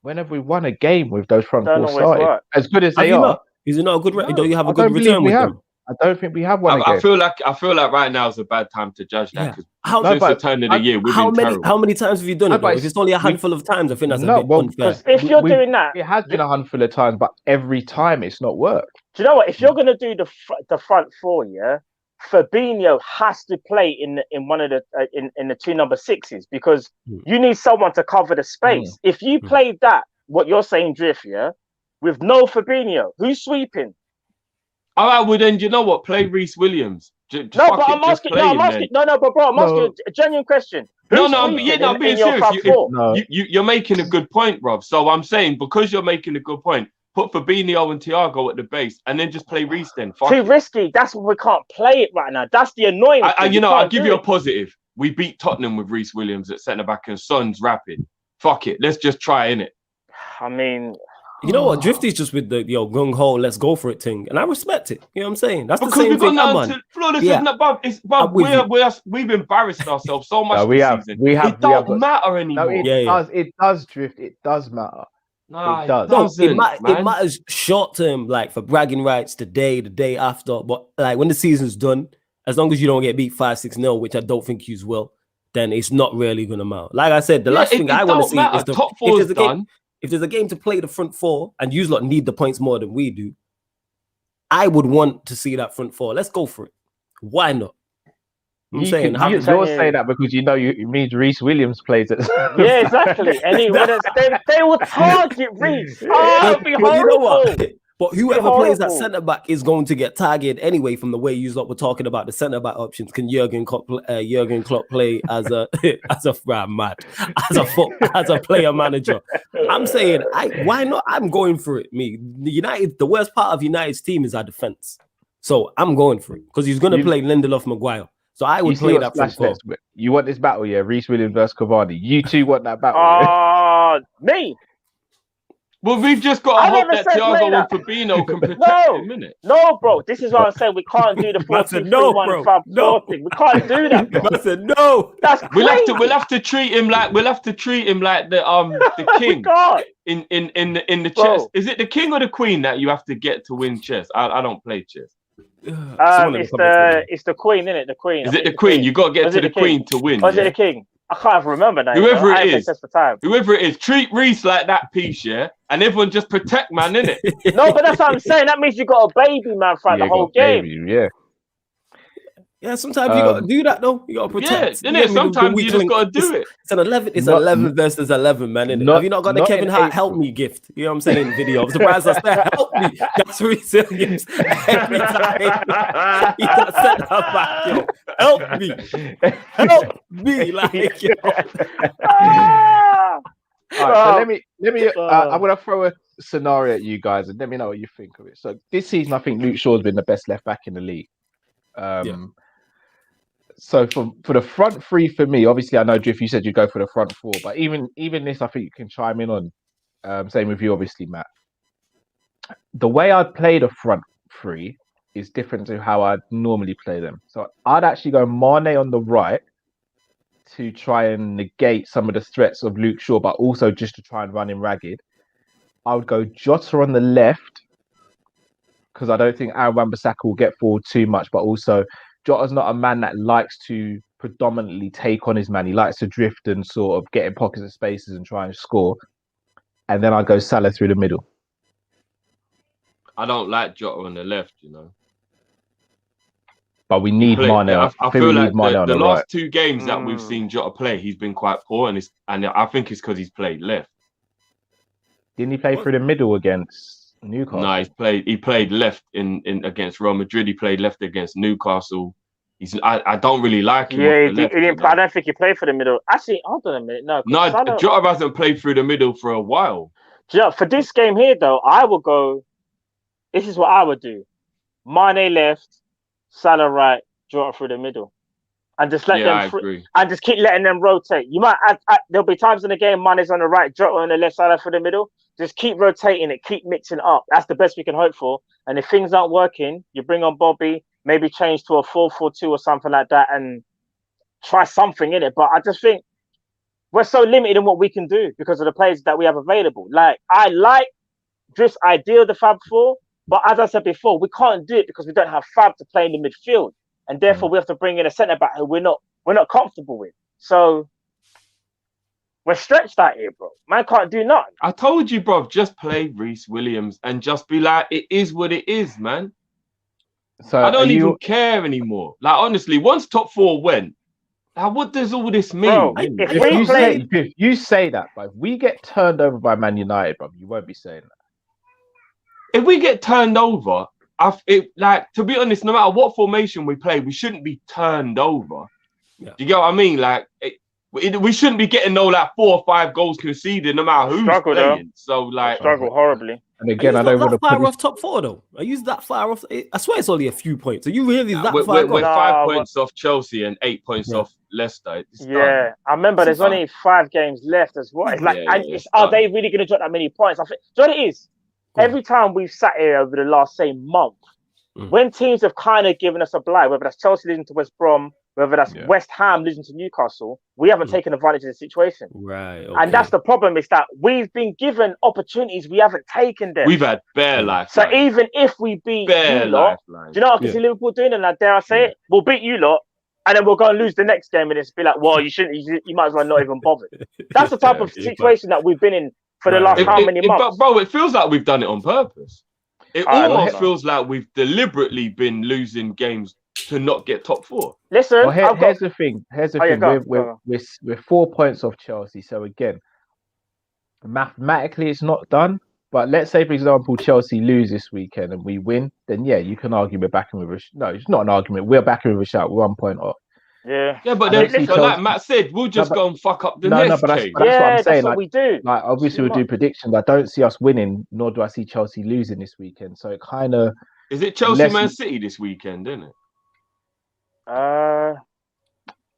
when have we won a game with those front four started? As good as they are, is it not a good? Don't you have a good return with them? I don't think we have one. I feel like right now is a bad time to judge that because since the turn of the year, we've been terrible. How many times have you done it? If it's only a handful of times, I think that's a bit unfair. If you're doing that, it has been a handful of times, but every time it's not worked. Do you know what? If you're going to do the front four, Fabinho has to play in one of the in the two number sixes because you need someone to cover the space. If you played that, what you're saying, Drift, with no Fabinho, who's sweeping? All right, well then, you know what? Play Reece Williams. I'm asking a genuine question. I'm being serious. You're making a good point, Rob. So I'm saying because you're making a good point, put Fabinho and Thiago at the base, and then just play Reece. Then too risky. That's why we can't play it right now. That's the annoying. I'll give you a positive. We beat Tottenham with Reece Williams at centre back and Son's rapid. Fuck it, let's just try innit. I mean. You know what? Drifty's just with the gung ho, let's go for it thing, and I respect it. You know what I'm saying? That's because the same thing. We've embarrassed ourselves so much. It don't matter anymore. It does, Drift. It does matter. No, it does. It matters short term, like for bragging rights today, the day after. But like when the season's done, as long as you don't get beat 5-6-0, which I don't think you will, then it's not really gonna matter. Like I said, the last thing I want to see is the top four is done. If there's a game to play the front four and you lot need the points more than we do, I would want to see that front four. Let's go for it. Why not? You're saying that because it means Reece Williams plays it. Yeah, exactly. And they will target Reece. Oh, it'd be horrible. You know what? But whoever plays that centre back is going to get targeted anyway. From the way you lot were talking about the centre back options, can Jurgen Klopp play as a player manager? I'm saying, why not? I'm going for it. United. The worst part of United's team is our defense, so I'm going for it because he's going to play Lindelof, Maguire. So I would play that front four. You want this battle, Reece Williams versus Cavani. You two want that battle. Me. Well, we've just got to hope that Thiago and Fabinho can protect him, innit? No, bro. This is what I'm saying. We can't do the 4-2-3-1-5-4 thing. We can't do that, bro. I said no. That's crazy. We'll have to treat him like the king in the chess. Is it the king or the queen that you have to get to win chess? I don't play chess. It's the queen, isn't it? The queen. Is it the queen? You got to get to the queen to win. Or is it the king? I can't remember now. Whoever it is, treat Reece like that piece, and everyone just protect man, innit? No, but that's what I'm saying. That means you got a baby man throughout the whole game. Yeah, sometimes you got to do that though. You got to protect. Yeah, sometimes you just got to do it. It's an 11. It's 11 versus 11, man. Have you not got the Kevin Hart help me gift? You know what I'm saying? Video. I'm surprised I said help me. That's resilience. Every time he got sent back, yo. Help me, like yo. right, so let me. I'm gonna throw a scenario at you guys and let me know what you think of it. So this season, I think Luke Shaw's been the best left back in the league. So for the front three for me, obviously I know Drift, you said you go for the front four, but even this, I think you can chime in on. Same with you, obviously, Matt. The way I'd play the front three is different to how I'd normally play them. So I'd actually go Mane on the right to try and negate some of the threats of Luke Shaw, but also just to try and run him ragged. I would go Jota on the left because I don't think Aaron Wan-Bissaka will get forward too much, but also Jota's not a man that likes to predominantly take on his man. He likes to drift and sort of get in pockets of spaces and try and score. And then I'd go Salah through the middle. I don't like Jota on the left, you know. But we need Mane. I feel like the last two games that we've seen Jota play, he's been quite poor, and I think it's because he's played left. Didn't he play through the middle against Newcastle? No, he played left in against Real Madrid. He played left against Newcastle. I don't really like him. Yeah, he didn't. I don't think he played for the middle. Actually, hold on a minute. No, Jota hasn't played through the middle for a while. For this game here, though, I will go. This is what I would do: Mane left, Salah right, Jota through the middle, and just let them and just keep letting them rotate. You might there'll be times in the game Mane's on the right, Jota on the left, Salah through the middle. Just keep rotating it, keep mixing it up. That's the best we can hope for. And if things aren't working, you bring on Bobby, maybe change to a 4-4-2 or something like that, and try something in it. But I just think we're so limited in what we can do because of the players that we have available. Like I like this idea of the Fab Four. But as I said before, we can't do it because we don't have Fab to play in the midfield, and therefore we have to bring in a centre back who we're not comfortable with. So we're stretched out here, bro. Man can't do nothing. I told you, bro, just play Reece Williams and just be like, it is what it is, man. So I don't even care anymore. Like honestly, once top four went, now what does all this mean? Bro, if you say that, but if we get turned over by Man United, bro, you won't be saying that. If we get turned over, to be honest, no matter what formation we play, we shouldn't be turned over. Yeah. Do you get what I mean? Like, we shouldn't be getting 4 or 5 goals conceded, no matter who's playing. Though. So, like, struggle horribly. And again, I don't want to far off top four though. Are you that far off? I swear it's only a few points. Are you really that far? We're 5 points off Chelsea and 8 points off Leicester. I remember there's only 5 games left as well. It's like, are they really going to drop that many points? I think. Do you know what it is? Every time we've sat here over the last, say, month, when teams have kind of given us a blight, whether that's Chelsea losing to West Brom, whether that's West Ham losing to Newcastle, we haven't taken advantage of the situation. Right. Okay. And that's the problem, is that we've been given opportunities, we haven't taken them. We've had bare life. So even if we beat you lot, do you know what I can see Liverpool doing? And dare I say it? We'll beat you lot, and then we'll go and lose the next game, and it's be like, well, you might as well not even bother. That's the type of situation that we've been in for the last how many months? But bro, it feels like we've done it on purpose. It almost feels like we've deliberately been losing games to not get top 4. Listen, here's the thing. We're 4 points off Chelsea. So again, mathematically it's not done. But let's say, for example, Chelsea lose this weekend and we win, then you can argue we're backing with a no, it's not an argument. We're backing with a shout. We're 1 point off. Yeah, but then, like Matt said, we'll just go and fuck up the next game. That's what I'm saying. That's what we do. Like, obviously, we'll do predictions. I don't see us winning, nor do I see Chelsea losing this weekend. So it kind of is it Chelsea Man City this weekend, isn't it?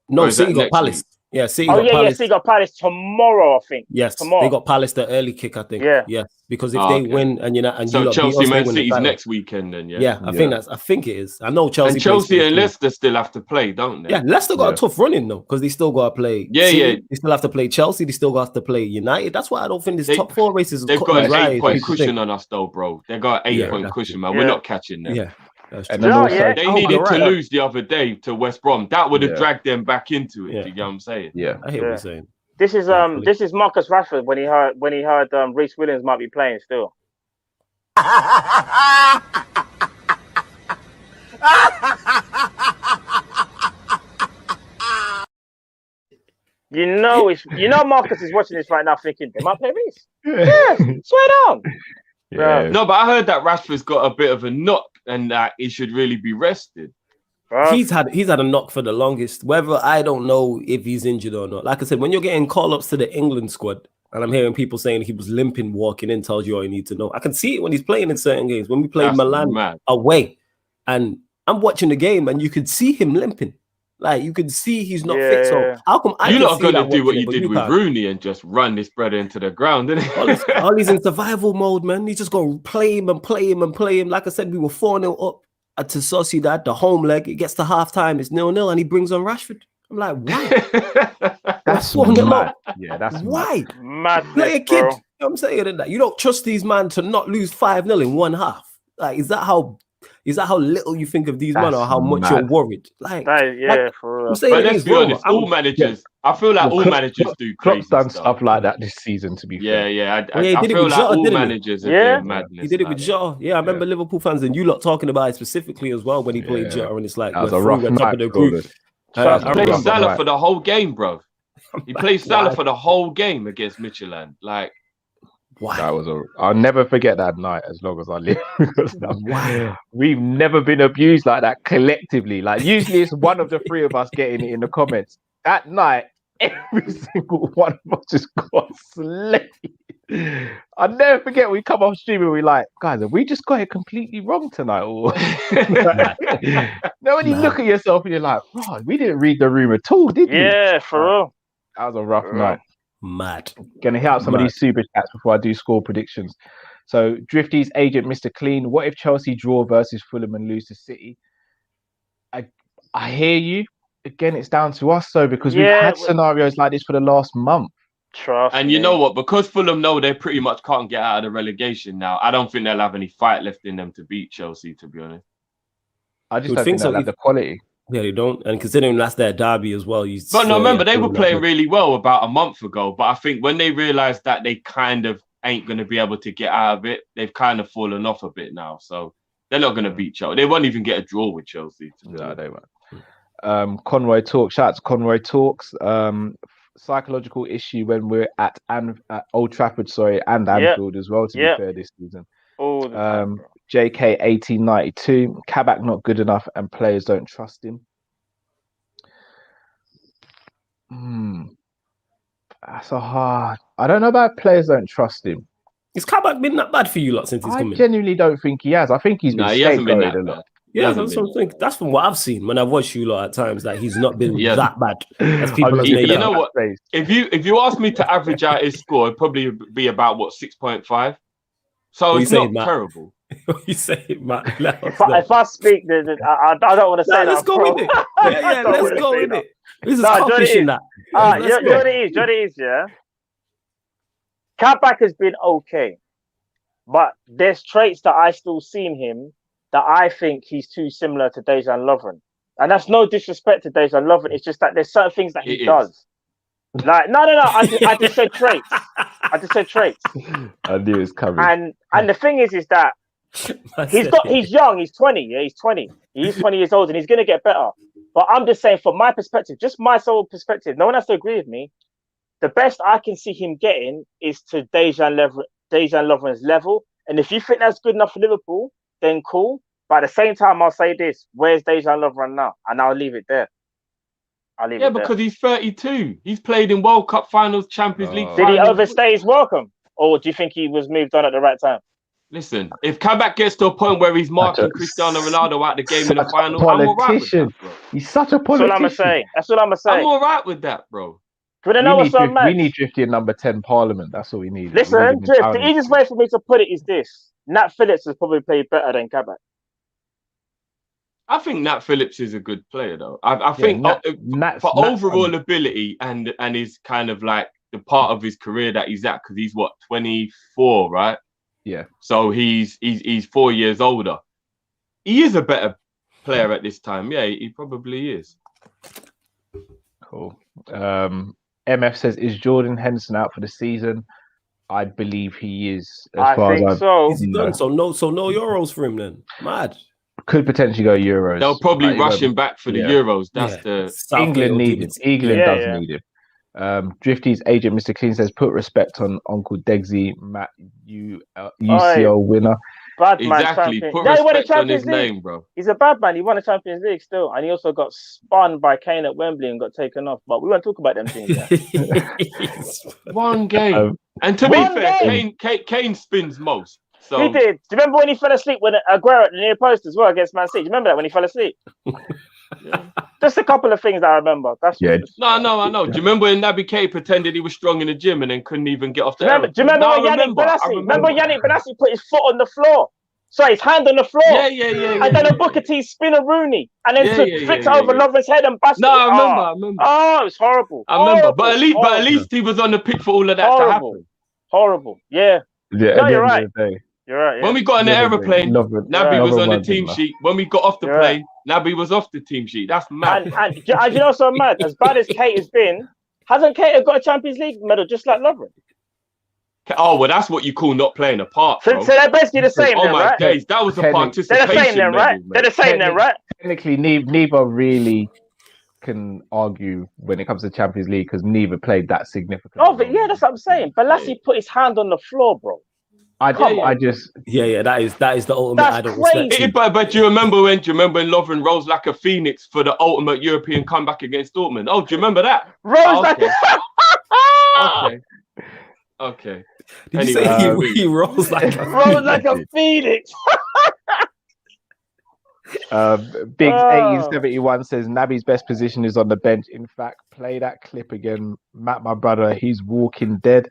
No, City got Palace. Week? Yeah, City got Palace. City got Palace tomorrow, I think. Yes, tomorrow. They got Palace the early kick, I think. Yeah. Because if they win and so Chelsea Man City's next weekend, then I think it is. I know Chelsea. And Chelsea and Leicester still have to play, don't they? Yeah, Leicester got a tough running though, because they still got to play. They still have to play Chelsea. They still got to play United. That's why I don't think this top 4 races. They've got an 8-point cushion on us, though, bro. They got an 8-point cushion, man. We're not catching them. Yeah. And then also, they needed to lose the other day to West Brom. That would have dragged them back into it. You know what I'm saying? Yeah, I hear what you're saying. This is Marcus Rashford when he heard Reece Williams might be playing still. Marcus is watching this right now thinking they might play Reece. Yeah, swear down. Yeah. No, but I heard that Rashford's got a bit of a knock and that he should really be rested. He's had a knock for the longest. Whether I don't know if he's injured or not. Like I said, when you're getting call-ups to the England squad, And I'm hearing people saying he was limping walking in, tells you all you need to know. I can see it when he's playing in certain games. When we played Milan away, and I'm watching the game, and you could see him limping. Like, you can see he's not fit. So how come you're not going to do what you did with Rooney and just run this brother into the ground, innit? All he's in survival mode, man. He's just going to play him and play him and play him. Like I said, we were 4-0 up to Sociedad, the home leg. It gets to half-time. It's 0-0, and he brings on Rashford. I'm like, why? That's mad. Yeah, that's why? Mad. Play a kid. You know what I'm saying? That you don't trust these man to not lose 5-0 in one half. Like, is that how little you think of these men, or how much you're worried? Like, for real. I'm saying, but let's be honest, all managers. I feel like all managers do crazy done stuff like that this season. To be fair, I feel like all managers are doing madness. He did it with Jota. Yeah, I remember Liverpool fans and you lot talking about it specifically as well when he played Jota, and it's like that was a rough night, top of the group. He played Salah for the whole game, bro. He played Salah for the whole game against Midfield. Like, why? I'll never forget that night as long as I live. Because we've never been abused like that collectively. Like, usually it's one of the three of us getting it in the comments. That night, every single one of us just got slayed. I'll never forget, we come off stream and we're like, guys, have we just got it completely wrong tonight? Or when you look at yourself and you're like, bro, we didn't read the room at all, did we? Yeah, for real. That was a rough night. Mad. Gonna hit out some of these super chats before I do score predictions. So, Drifty's agent, Mr. Clean. What if Chelsea draw versus Fulham and lose to City? I hear you. Again, it's down to us, though, because we've had scenarios like this for the last month. And you know what? Because Fulham know they pretty much can't get out of the relegation now, I don't think they'll have any fight left in them to beat Chelsea, to be honest. I just don't think they'll have the quality. Yeah, they don't. And considering that's their derby as well. But no, remember, they were playing really well about a month ago. But I think when they realised that they kind of ain't going to be able to get out of it, they've kind of fallen off a bit now. So they're not going to beat Chelsea. They won't even get a draw with Chelsea. No, they won't. Conroy Talks. Shout out to Conroy Talks. Psychological issue when we're at Old Trafford, and Anfield as well, to be fair, this season. JK 1892, Kabak not good enough and players don't trust him. That's a hard. I don't know about players don't trust him. Has Kabak been that bad for you lot since he's come in? I genuinely don't think he has. I think he's been scapegoated a lot. Yeah, that's what I think. That's from what I've seen when I've watched you lot at times. That he's not been that bad. As people you know what? If you ask me to average out his score, it'd probably be about 6.5. So it's not terrible. You say, Matt. If I speak, I don't want to say that. Let's go with it. Let's go with it. This is Kopish in that. Jody is, yeah. Kabak has been okay, but there's traits that I still see in him that I think he's too similar to Dejan Lovren. And that's no disrespect to Dejan Lovren. It's just that there's certain things that he does. Like, no. I just said traits. I knew it was coming. And the thing is that he's young. He's 20. Yeah, he's 20. He's 20 years old and he's going to get better. But I'm just saying, from my perspective, just my sole perspective, no one has to agree with me. The best I can see him getting is to Dejan Lovren's level. And if you think that's good enough for Liverpool, then cool. But at the same time, I'll say this: where's Dejan Lovren now? And I'll leave it there. Because he's 32. He's played in World Cup finals, Champions League. Did he overstay his welcome, or do you think he was moved on at the right time? Listen, if Kabak gets to a point where he's marking Cristiano Ronaldo out the game in the final, I'm all right with that, bro. He's such a politician. That's what I'm saying. I'm all right with that, bro. We need Drifty in number 10 Parliament. That's all we need. Listen, Drift, the easiest way for me to put it is this: Nat Phillips has probably played better than Kabak. I think Nat Phillips is a good player, though. I think for overall ability and his kind of like the part of his career that he's at, because he's 24, right? Yeah. So he's 4 years older. He is a better player at this time. Yeah, he probably is. Cool. MF says, is Jordan Henson out for the season? I believe he is. I think so. Is he done? So no Euros for him then. Mad. Could potentially go Euros. They'll probably rush him back for the Euros. That's England need him. England does need him. Drifty's agent, Mr. Clean, says, put respect on Uncle Degsy, Matt, UCL winner. Bad man, exactly. Put respect on his name, bro. He's a bad man. He won a Champions League still. And he also got spun by Kane at Wembley and got taken off. But we won't talk about them things yet. One game. And to be One fair, game. Kane spins most. So He did. Do you remember when he fell asleep with Aguero at the near post as well against Man City? Do you remember that when he fell asleep? Just a couple of things that I remember. That's Yeah. No, I know. Do you remember when Naby Keita pretended he was strong in the gym and then couldn't even get off the do you remember when Yannick Bolasie? Remember Yannick Bolasie put his foot on the floor? Sorry, his hand on the floor. Yeah. And then a Booker T spin a Rooney and then flicked over Lovren's head and bashed it. No, I remember. Oh, it was horrible. I remember. Horrible. But at least he was on the pitch for all of that to happen. Horrible. Yeah. No, you're right. You're right. Yeah. When we got in the aeroplane, Naby was on the team sheet. When we got off the plane, Naby was off the team sheet. That's mad. And you know what's so mad? As bad as Kate has been, hasn't Kate got a Champions League medal just like Lovren? Oh, well, that's what you call not playing a part, bro. So they're basically the same then, right? Days, that was a participation. They're the same then, right? medal, They're the same then, right? Technically, neither really can argue when it comes to Champions League because neither played that significant. Oh, but yeah, that's what I'm saying. Bolasie put his hand on the floor, bro. I just that is the ultimate. That's I don't crazy. respect. But do you remember when Lovren rose like a phoenix for the ultimate European comeback against Dortmund? Oh, do you remember that? Okay. Did you say he rose like a phoenix? Biggs 1871 says Naby's best position is on the bench. In fact, play that clip again, Matt, my brother. He's walking dead.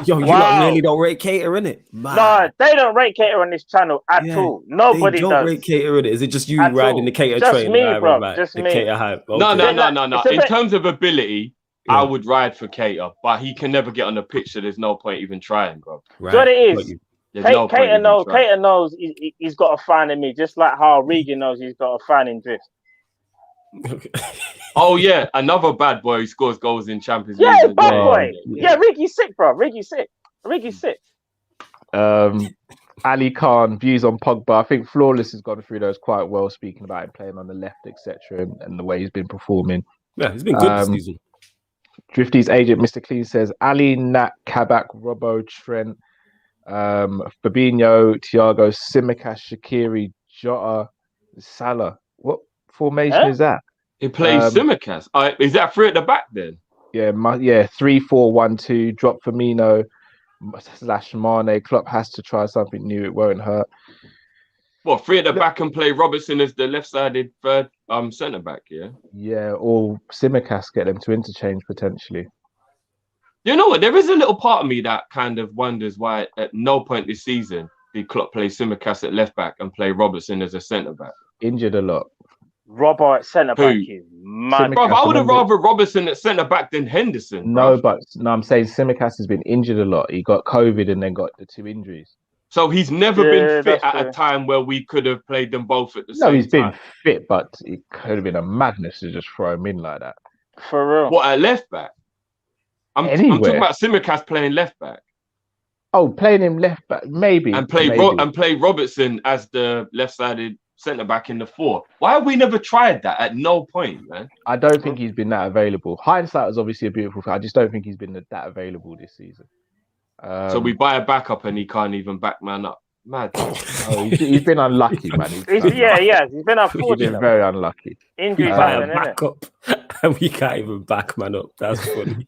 Yo, you really don't rate Keita, innit? No, they don't rate Keita on this channel at all. Nobody does. Don't rate Keita, innit? Is it just you at riding all. the Keita just train? Me, bro. Just the me. Keita hype. Okay. No. In terms of ability, I would ride for Keita, but he can never get on the pitch, so there's no point even trying, bro. Right. So what it is. Keita knows he's got a fan in me, just like how Regan knows he's got a fan in Drift. Oh yeah, another bad boy who scores goals in Champions League. Yeah, bad boy. Yeah, Rigi's sick, bro. Rigi's sick. Ali Khan views on Pogba. I think Flaweless has gone through those quite well, speaking about him playing on the left, etc., and the way he's been performing. Yeah, he's been good this season. Drifty's agent, Mr. Clean, says Ali, Nat, Kabak, Robbo, Trent, Fabinho, Thiago, Tsimikas, Shaqiri, Jota, Salah. What formation is that? He plays Tsimikas. Is that three at the back then? Yeah, 3-4-1-2. Drop Firmino / Mane. Klopp has to try something new. It won't hurt. What, three at the back and play Robertson as the left-sided third centre back? Yeah. Yeah, or Tsimikas, get them to interchange potentially. You know what? There is a little part of me that kind of wonders why at no point this season did Klopp play Tsimikas at left back and play Robertson as a centre back. Injured a lot. Robbo at centre back is mad. Bro, I would have rather Robertson at centre back than Henderson. No, I'm saying Tsimikas has been injured a lot. He got COVID and then got the 2 injuries. So he's never been fit at a time where we could have played them both at the same time. No, he's been fit, but it could have been a madness to just throw him in like that. For real. What, at left back? I'm talking about Tsimikas playing left back. Oh, playing him left back, maybe. And play Robertson as the left-sided centre back in the 4. Why have we never tried that at no point, man? I don't think he's been that available. Hindsight is obviously a beautiful thing. I just don't think he's been that available this season. So we buy a backup and he can't even back man up. Mad. He's been unlucky, man. He's been unfortunate. He's been very unlucky. Injuries happen, back up, and we can't even back man up. That's funny.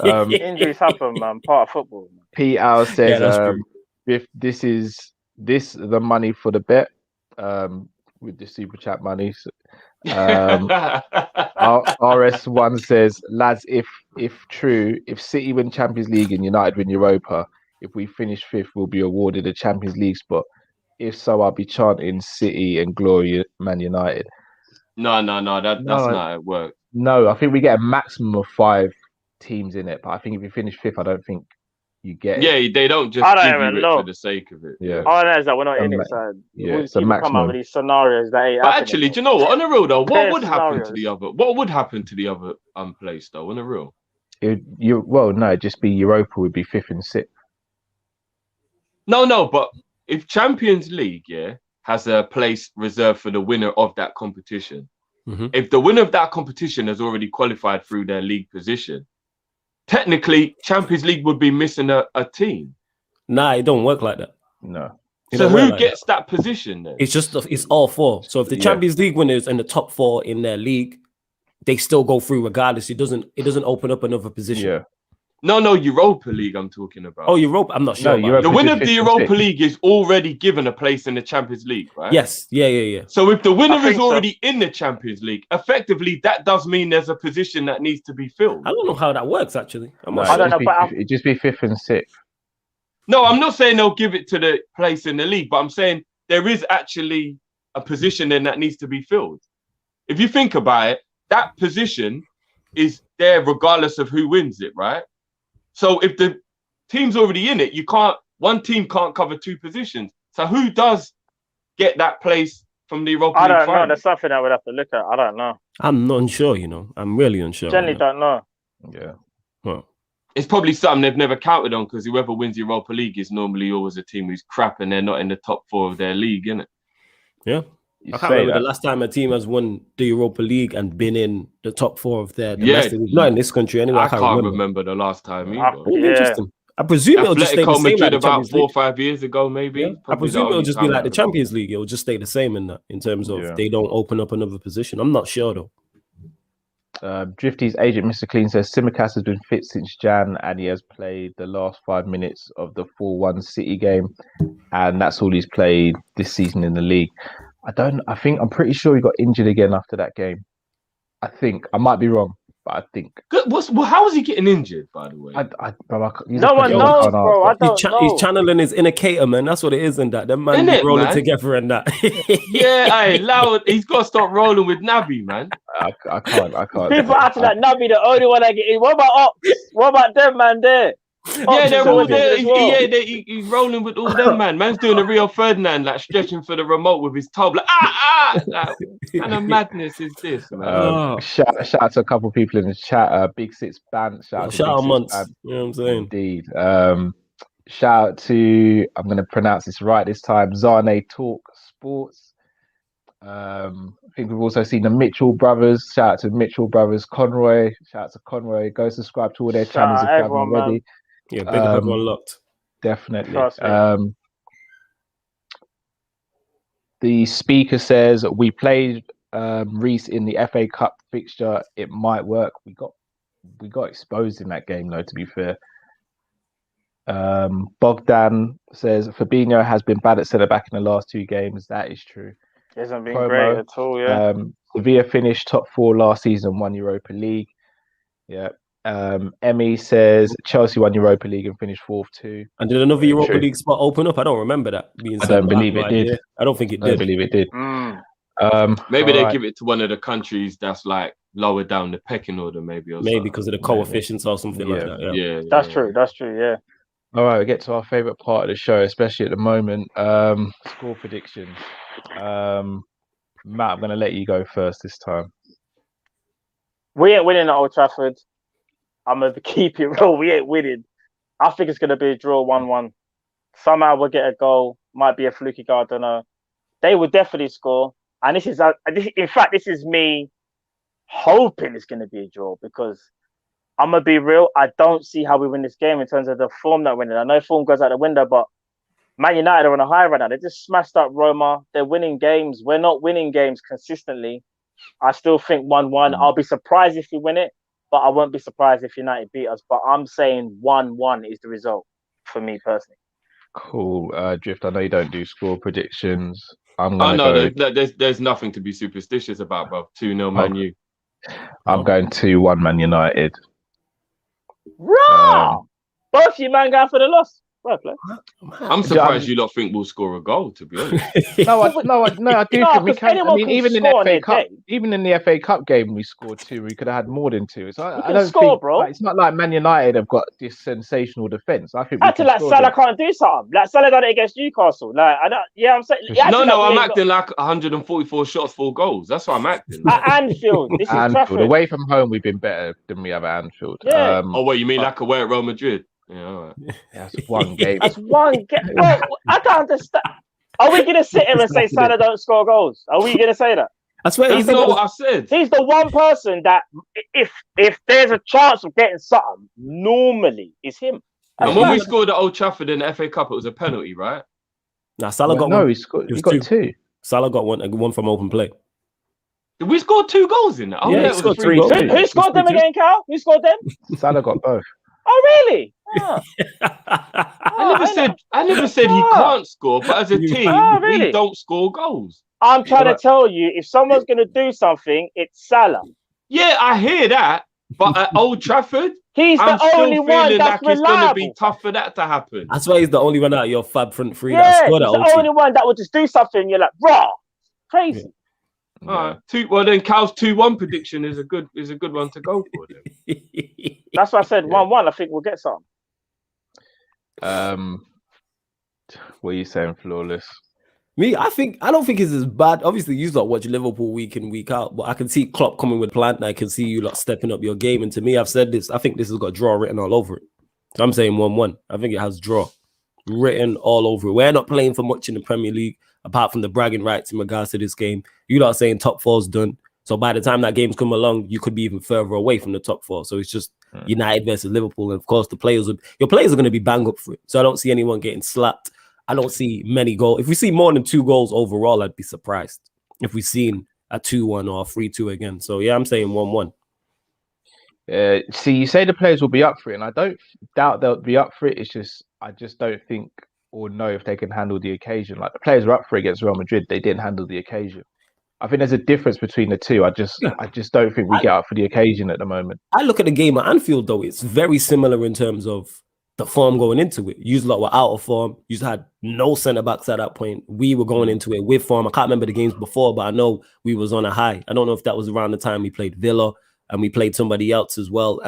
Injuries happen, man. Part of football. Man. Pete Al says, if this is the money for the bet, with the super chat money. RS1 says, lads, if true, if City win Champions League and United win Europa, if we finish 5th, we'll be awarded a Champions League spot. If so, I'll be chanting City and Glory Man United. No, that's not how it works. No, I think we get a maximum of 5 teams in it, but I think if you finish 5th, I don't think you get it. Yeah, they don't just give you it for the sake of it. Yeah. All I know is that we're not in it, so it's a maximum. Come up with these scenarios that ain't But actually, do you know what? On the real though, what would happen scenarios. to the other? What would happen to the other place though? On the real, it'd just be Europa would be 5th and 6th. No, but if Champions League, has a place reserved for the winner of that competition, if the winner of that competition has already qualified through their league position, technically Champions League would be missing a team. Nah, it don't work like that. No. So who gets that position then? It's all 4. So if the Champions League winners and the top 4 in their league they still go through regardless. It doesn't open up another position. Yeah. No, Europa League I'm talking about. Oh, Europa. I'm not sure. No, about the Europa winner is of the 5th and Europa 6th. League is already given a place in the Champions League, right? Yes. Yeah. So if the winner I is think so. already in the Champions League, effectively that does mean there's a position that needs to be filled. I don't know how that works actually. I'm not No, I don't sure. know, but it'd just be 5th and 6th. No, I'm not saying they'll give it to the place in the league, but I'm saying there is actually a position then that needs to be filled. If you think about it, that position is there regardless of who wins it, right? So if the team's already in it, one team can't cover 2 positions. So who does get that place from the Europa League I don't know. final? That's something I would have to look at. I don't know. I'm not unsure. I'm really unsure. Generally, don't know. Yeah. Well, It's probably something they've never counted on because whoever wins the Europa League is normally always a team who's crap and they're not in the top 4 of their league, innit? yeah. You I can't say remember that. the last time a team has won the Europa League and been in the top 4 of their Yeah. domestic league. Not in this country anyway. I can't remember the last time either. Oh, Yeah. interesting. I presume it'll just stay the Atletico same Madrid like the about Champions 4 or League. 5 years ago, maybe. Yeah. I Probably presume the it'll only just be time like I the remember. Champions League. It'll just stay the same in terms of Yeah. they don't open up another position. I'm not sure though. Drifty's agent, Mr. Clean, says Simicast has been fit since Jan and he has played the last 5 minutes of the 4-1 City game. And that's all he's played this season in the league. I'm pretty sure he got injured again after that game. I might be wrong, but I think. How was he getting injured, by the way? No one knows, bro. I don't know. He's channeling his inner Cater, man. That's what it is, and that. Them man Innit, be rolling man? together and that. Yeah, hey, Loud, he's got to stop rolling with Naby, man. I can't. People acting like Naby the only one I get in. What about Ops? What about them, man, there? Yeah, they're all always there. as well. Yeah, he's rolling with all them, man. Man's doing a Rio Ferdinand, like stretching for the remote with his toe. Like, like, what kind of madness is this, man? Shout out to a couple of people in the chat. Big Six Band. Shout out Big Months. Six Band. You know what I'm saying? Indeed. Shout out to, I'm going to pronounce this right this time, Zane Talk Sports. I think we've also seen the Mitchell brothers. Shout out to Mitchell brothers. Conroy. Shout out to Conroy. Go subscribe to all their channels if you haven't already. Yeah, big up everyone locked. Definitely. Trust me. The speaker says we played Reece in the FA Cup fixture. It might work. We got exposed in that game, though. To be fair, Bogdan says Fabinho has been bad at centre back in the last 2 games. That is true. He hasn't been Promo. great at all, yeah. Sevilla finished top 4 last season, won Europa League. Yeah. Emmy says Chelsea won Europa League and finished 4th too. And did another Europa true. League spot open up? I don't remember that being I said. don't believe it did. I don't think it I don't did. believe it did. Maybe they alright. give it to one of the countries that's like lower down the pecking order, maybe. Or Maybe something. because of the coefficients or something like that. Yeah. Yeah, That's true, yeah. All right, we get to our favourite part of the show, especially at the moment. Score predictions. Matt, I'm going to let you go first this time. We ain't winning at Old Trafford. I'm going to keep it real. We ain't winning. I think it's going to be a draw 1-1. Somehow we'll get a goal. Might be a fluky goal, I don't know. They will definitely score. And this is me hoping it's going to be a draw because I'm going to be real. I don't see how we win this game in terms of the form that we're in. I know form goes out the window, but Man United are on a high right now. They just smashed up Roma. They're winning games. We're not winning games consistently. I still think 1-1. I'll be surprised if we win it, but I won't be surprised if United beat us. But I'm saying 1-1 is the result for me personally. Cool. Drift, I know you don't do score predictions. There's nothing to be superstitious about, bro. 2-0 Man U. I'm going 2-1 Man United. Raw! Both you man going for the loss. Well played. I'm surprised you lot think we'll score a goal, to be honest. No, I do think we can. I mean, even in the FA Cup game, we scored 2. We could have had more than 2. So I don't think, bro. it's not like Man United have got this sensational defense. I think we acting like Salah can't do something. Like Salah done it against Newcastle. Like I don't. Yeah, I'm saying. I'm acting like 144 shots, 4 goals. That's what I'm acting. At Anfield, this is Trafford. Away from home, we've been better than we have at Anfield. Yeah. You mean like away at Real Madrid? Yeah, all right. That's one game. That's one game. Bro, I can't understand. Are we going to sit here and say Salah don't score goals? Are we going to say that? That's what I said. He's the one person that, if there's a chance of getting something, normally is him. And when we scored at Old Trafford in the FA Cup, it was a penalty, right? Nah, Salah got one. one. He got 2. Salah got one from open play. Did we score 2 goals in that? Oh, Yeah, that he was scored 3 3 goals. Who scored them again, Cal? Who scored them? Salah got both. Oh, really? Oh. I never said he can't score, but as a team, really? we don't score goals. I'm trying to tell you, if someone's going to do something, it's Salah. Yeah, I hear that, but at Old Trafford, he's I'm the only still one feeling that's like it's going to reliable. be tough for that to happen. That's why he's the only one out of your fab front three Yeah, that he's scored at the OT. only one that would just do something. You're like, raw, crazy. Yeah. All right. Well, then Cal's 2-1 prediction is a good one to go for. Then. That's why I said 1-1. I think we'll get some. What are you saying, Flawless? Me, I don't think it's as bad. Obviously, you lot watch Liverpool week in, week out, but I can see Klopp coming with a plan, and I can see you lot stepping up your game. And to me, I've said this, I think this has got draw written all over it. So I'm saying 1-1. I think it has draw written all over it. We're not playing for much in the Premier League, apart from the bragging rights in regards to this game. You lot are saying top 4's done. So by the time that game's come along, you could be even further away from the top 4. So it's just United versus Liverpool. And of course, your players are going to be bang up for it. So I don't see anyone getting slapped. I don't see many goals. If we see more than 2 goals overall, I'd be surprised if we've seen a 2-1 or a 3-2 again. So yeah, I'm saying 1-1. See, you say the players will be up for it, and I don't doubt they'll be up for it. It's just I just don't think or know if they can handle the occasion. Like the players were up for it against Real Madrid, they didn't handle the occasion. I think there's a difference between the two. I just don't think we get up for the occasion at the moment. I look at the game at Anfield though; it's very similar in terms of the form going into it. You lot were out of form. You had no centre backs at that point. We were going into it with form. I can't remember the games before, but I know we was on a high. I don't know if that was around the time we played Villa and we played somebody else as well.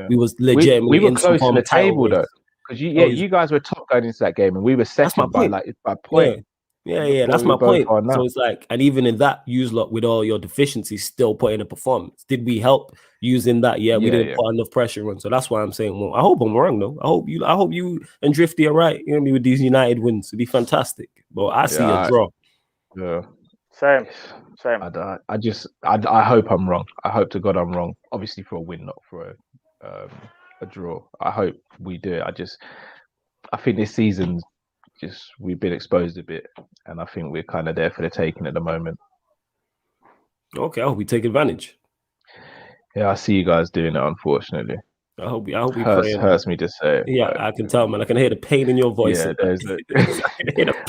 We was legitimately we were close to the table though, because you guys were top going into that game, and we were second by point. Yeah, that's my point. So it's like, and even in that, use lot with all your deficiencies still put in a performance. Did we help using that? Yeah, we didn't put enough pressure on. So that's why I'm saying, well, I hope I'm wrong though. I hope you and Drifty are right. You know me with these United wins. It'd be fantastic. But I see a draw. Yeah. Same. I hope I'm wrong. I hope to God I'm wrong. Obviously for a win, not for a draw. I hope we do it. I think this season we've been exposed a bit, and I think we're kind of there for the taking at the moment. Okay, I hope we take advantage. Yeah, I see you guys doing it, unfortunately. I hope we hurts me to say it. Yeah, I can tell, man. I can hear the pain in your voice. Yeah,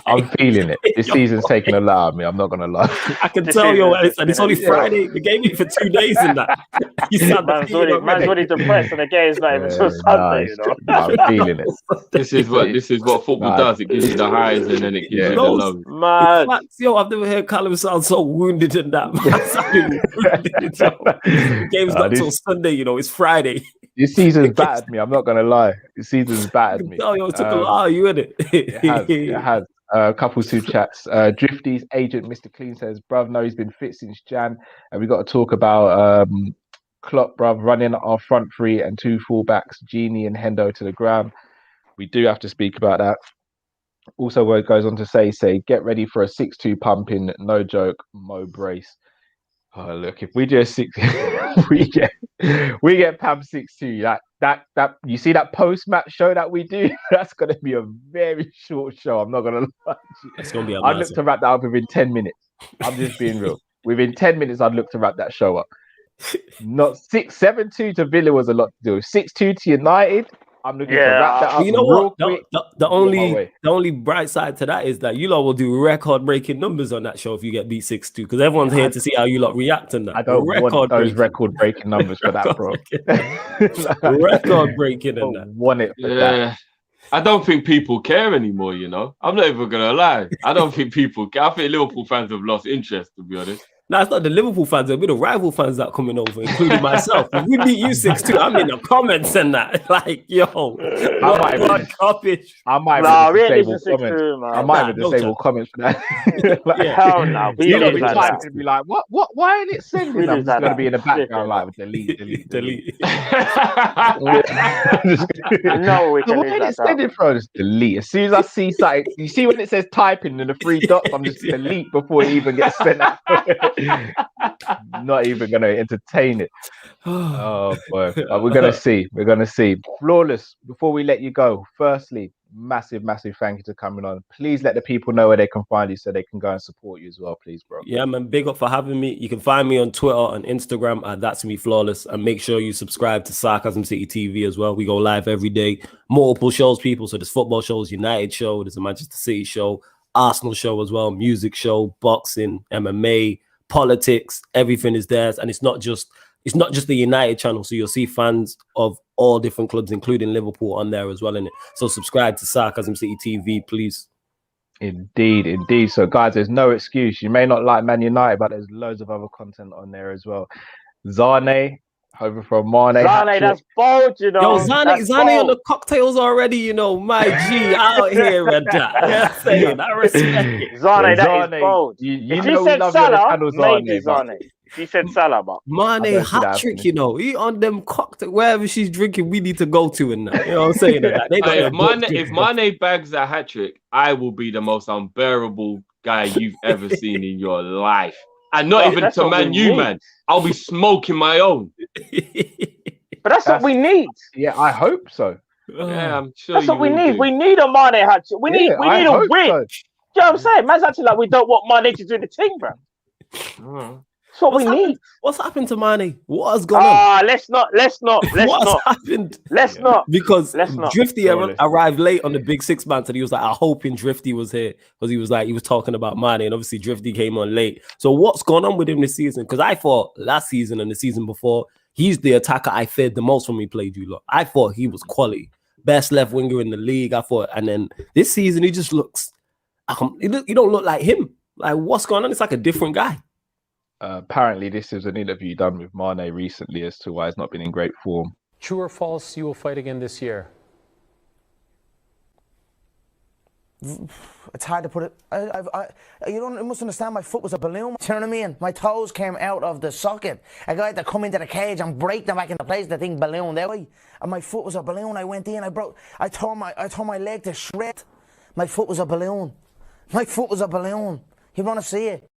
I'm feeling it. This season's taking a lot of me. I'm not gonna lie. I can tell you, and it's only Friday. The game ain't for 2 days in that. Man's already depressed, and the game's not even till Sunday. I'm feeling it. This is what football does. It gives you the highs and then it gives you the lows. Man, I've never heard Callum sound so wounded in that. The game's not till Sunday. It's Friday. This season's battered me. I'm not gonna lie. This season's battered me. Oh, it took a lot. You in it? It has. A couple super chats. Drifty's agent, Mr. Clean, says, "Bruv, no, he's been fit since Jan, and we got to talk about Klopp, bruv, running our front three and 2 fullbacks, Genie and Hendo to the ground. We do have to speak about that." Also, where it goes on to say, get ready for a 6-2 pumping. No joke, Mo brace. Oh, look, if we do a 6, we get Pam 6-2. That you see that post-match show that we do? That's gonna be a very short show. I'm not gonna lie. It's gonna be. I'd look to wrap that up within 10 minutes. I'm just being real. Within 10 minutes, I'd look to wrap that show up. Not 7-2 to Villa was a lot to do. 6-2 to United. I'm looking to wrap that up. You know what? The only bright side to that is that you lot will do record-breaking numbers on that show if you get beat 6-2, because everyone's here to see how you lot react on that. I don't want those record-breaking numbers for that, bro. Record-breaking in that. Want it for that. I don't think people care anymore, I'm not even going to lie. I don't think people care. I think Liverpool fans have lost interest, to be honest. No, it's not the Liverpool fans. It'll be the rival fans that are coming over, including myself. If we beat you 6-2, I'm in the comments and that. Like, yo, Kopish. I might even disable comments for that. Hell no. You're going to be like, what? Why ain't it sending? I'm just going to be in the background like, delete. No, we can why ain't it sending, bro? Just delete. As soon as I see something, you see when it says typing in the 3 dots, I'm just delete before it even gets sent out. Not even going to entertain it. Oh boy, we're going to see. Flawless. Before we let you go, firstly, massive thank you for coming on. Please let the people know where they can find you so they can go and support you as well, please, bro. Yeah, man, big up for having me. You can find me on Twitter and Instagram at That's Me Flawless, and make sure you subscribe to Sarcasm City TV as well. We go live every day, multiple shows, people. So there's football shows, United show, there's a Manchester City show, Arsenal show as well, music show, boxing, MMA, politics, everything is there. And it's not just the United channel, so you'll see fans of all different clubs, including Liverpool, on there as well, innit? So subscribe to Sarcasm City TV, please. Indeed. So, guys, there's no excuse. You may not like Man United, but there's loads of other content on there as well. Zane, over from Mane. Zane, that's bold, you know. Yo, Zane on the cocktails already, you know. My G out here and that. I respect it. Zane, that is bold. You if know you said Salah, maybe Zane. She said Salah, but Mane hat trick, you know. He on them cocktail, wherever she's drinking, we need to go to and that. You know what I'm saying? If Mane bags a hat trick, I will be the most unbearable guy you've ever seen in your life. And not even to Man U, man. I'll be smoking my own. But that's what we need. Yeah, I hope so. Yeah, I'm sure that's what we need. We need a Mane hat trick. We need a win. So. Do you know what I'm saying? Man's actually like we don't want Mane to do the thing, bro. That's what we need. What's happened to Mane? What has gone on? Let's not. Happened? Let's not. Because Drifty arrived late on the Big Six man, and he was like, I'm hoping Drifty was here. Because he was talking about Mane, and obviously Drifty came on late. So what's gone on with him this season? Because I thought last season and the season before, he's the attacker I feared the most when we played you lot. I thought he was quality. Best left winger in the league, I thought. And then this season, he just looks, he don't look like him. Like, what's going on? It's like a different guy. Apparently, this is an interview done with Mane recently as to why he's not been in great form. True or false, you will fight again this year? It's hard to put it. You must understand, my foot was a balloon. Do you know what I mean? My toes came out of the socket. A guy had to come into the cage and break them back into place. The thing ballooned that way, and my foot was a balloon. I went in. I tore my leg to shred. My foot was a balloon. My foot was a balloon. You want to see it?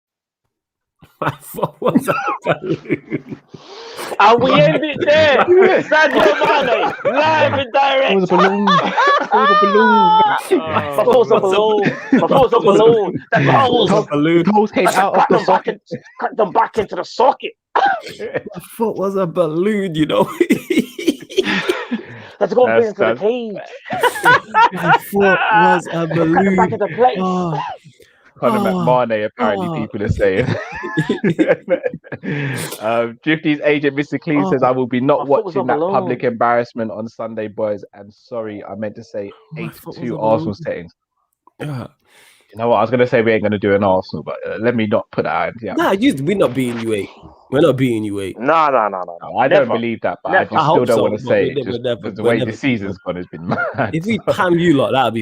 My foot was a balloon. And we end it there. Sadio Mane, live and direct. It was a balloon. My foot was a balloon. My foot was a balloon. The toes came out of the socket. Cut them back into the socket. My foot was a balloon, you know. Let's go into the cage. My foot was a balloon. Back into place. Conor McMahon, apparently people are saying. Drifty's agent, Mr. Clean, says, I will be not watching that public embarrassment on Sunday, boys. And sorry, I meant to say 8-2 Arsenal settings. You know what? I was going to say we ain't going to do an Arsenal, but let me not put that out. Yeah. Nah, we're not beating you 8. We're not beating you 8. No. I don't believe that, but I just still don't want to say it. Just the way the season's gone has been mad. If we pam you lot, that would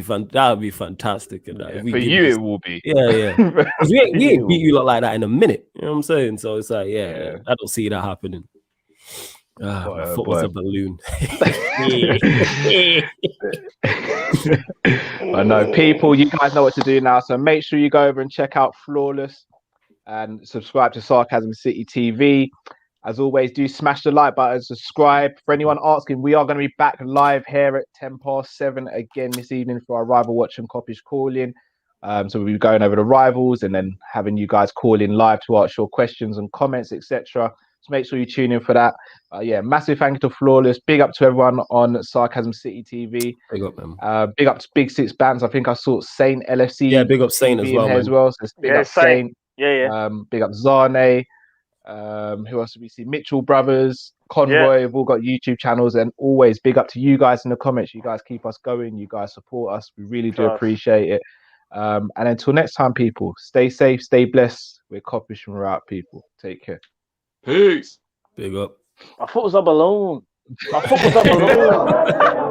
be fantastic. And for you, it will be. Yeah. Because we ain't beat you lot like that in a minute. You know what I'm saying? So it's like, I don't see that happening. My foot was a balloon. I know, people, you guys know what to do now. So make sure you go over and check out Flawless and subscribe to Sarcasm City TV. As always, do smash the like button, subscribe. For anyone asking, we are going to be back live here at 7:10 again this evening for our rival watch and Kopish call-in. So we'll be going over the rivals and then having you guys call in live to ask your questions and comments, etc. So make sure you tune in for that. Massive thank you to Flawless. Big up to everyone on Sarcasm City TV. Big up, man. Big up to Big Six Bands. I think I saw Saint LFC. Yeah, big up Saint as well. As well. So big up Saint. Yeah. Big up Zane. Who else do we see? Mitchell Brothers, Conroy. We've all got YouTube channels, and always big up to you guys in the comments. You guys keep us going. You guys support us. We really do appreciate it. And until next time, people, stay safe, stay blessed. We're Kopish and we're out, people. Take care. Peace. Big up. My foot was a balloon. My foot was a balloon.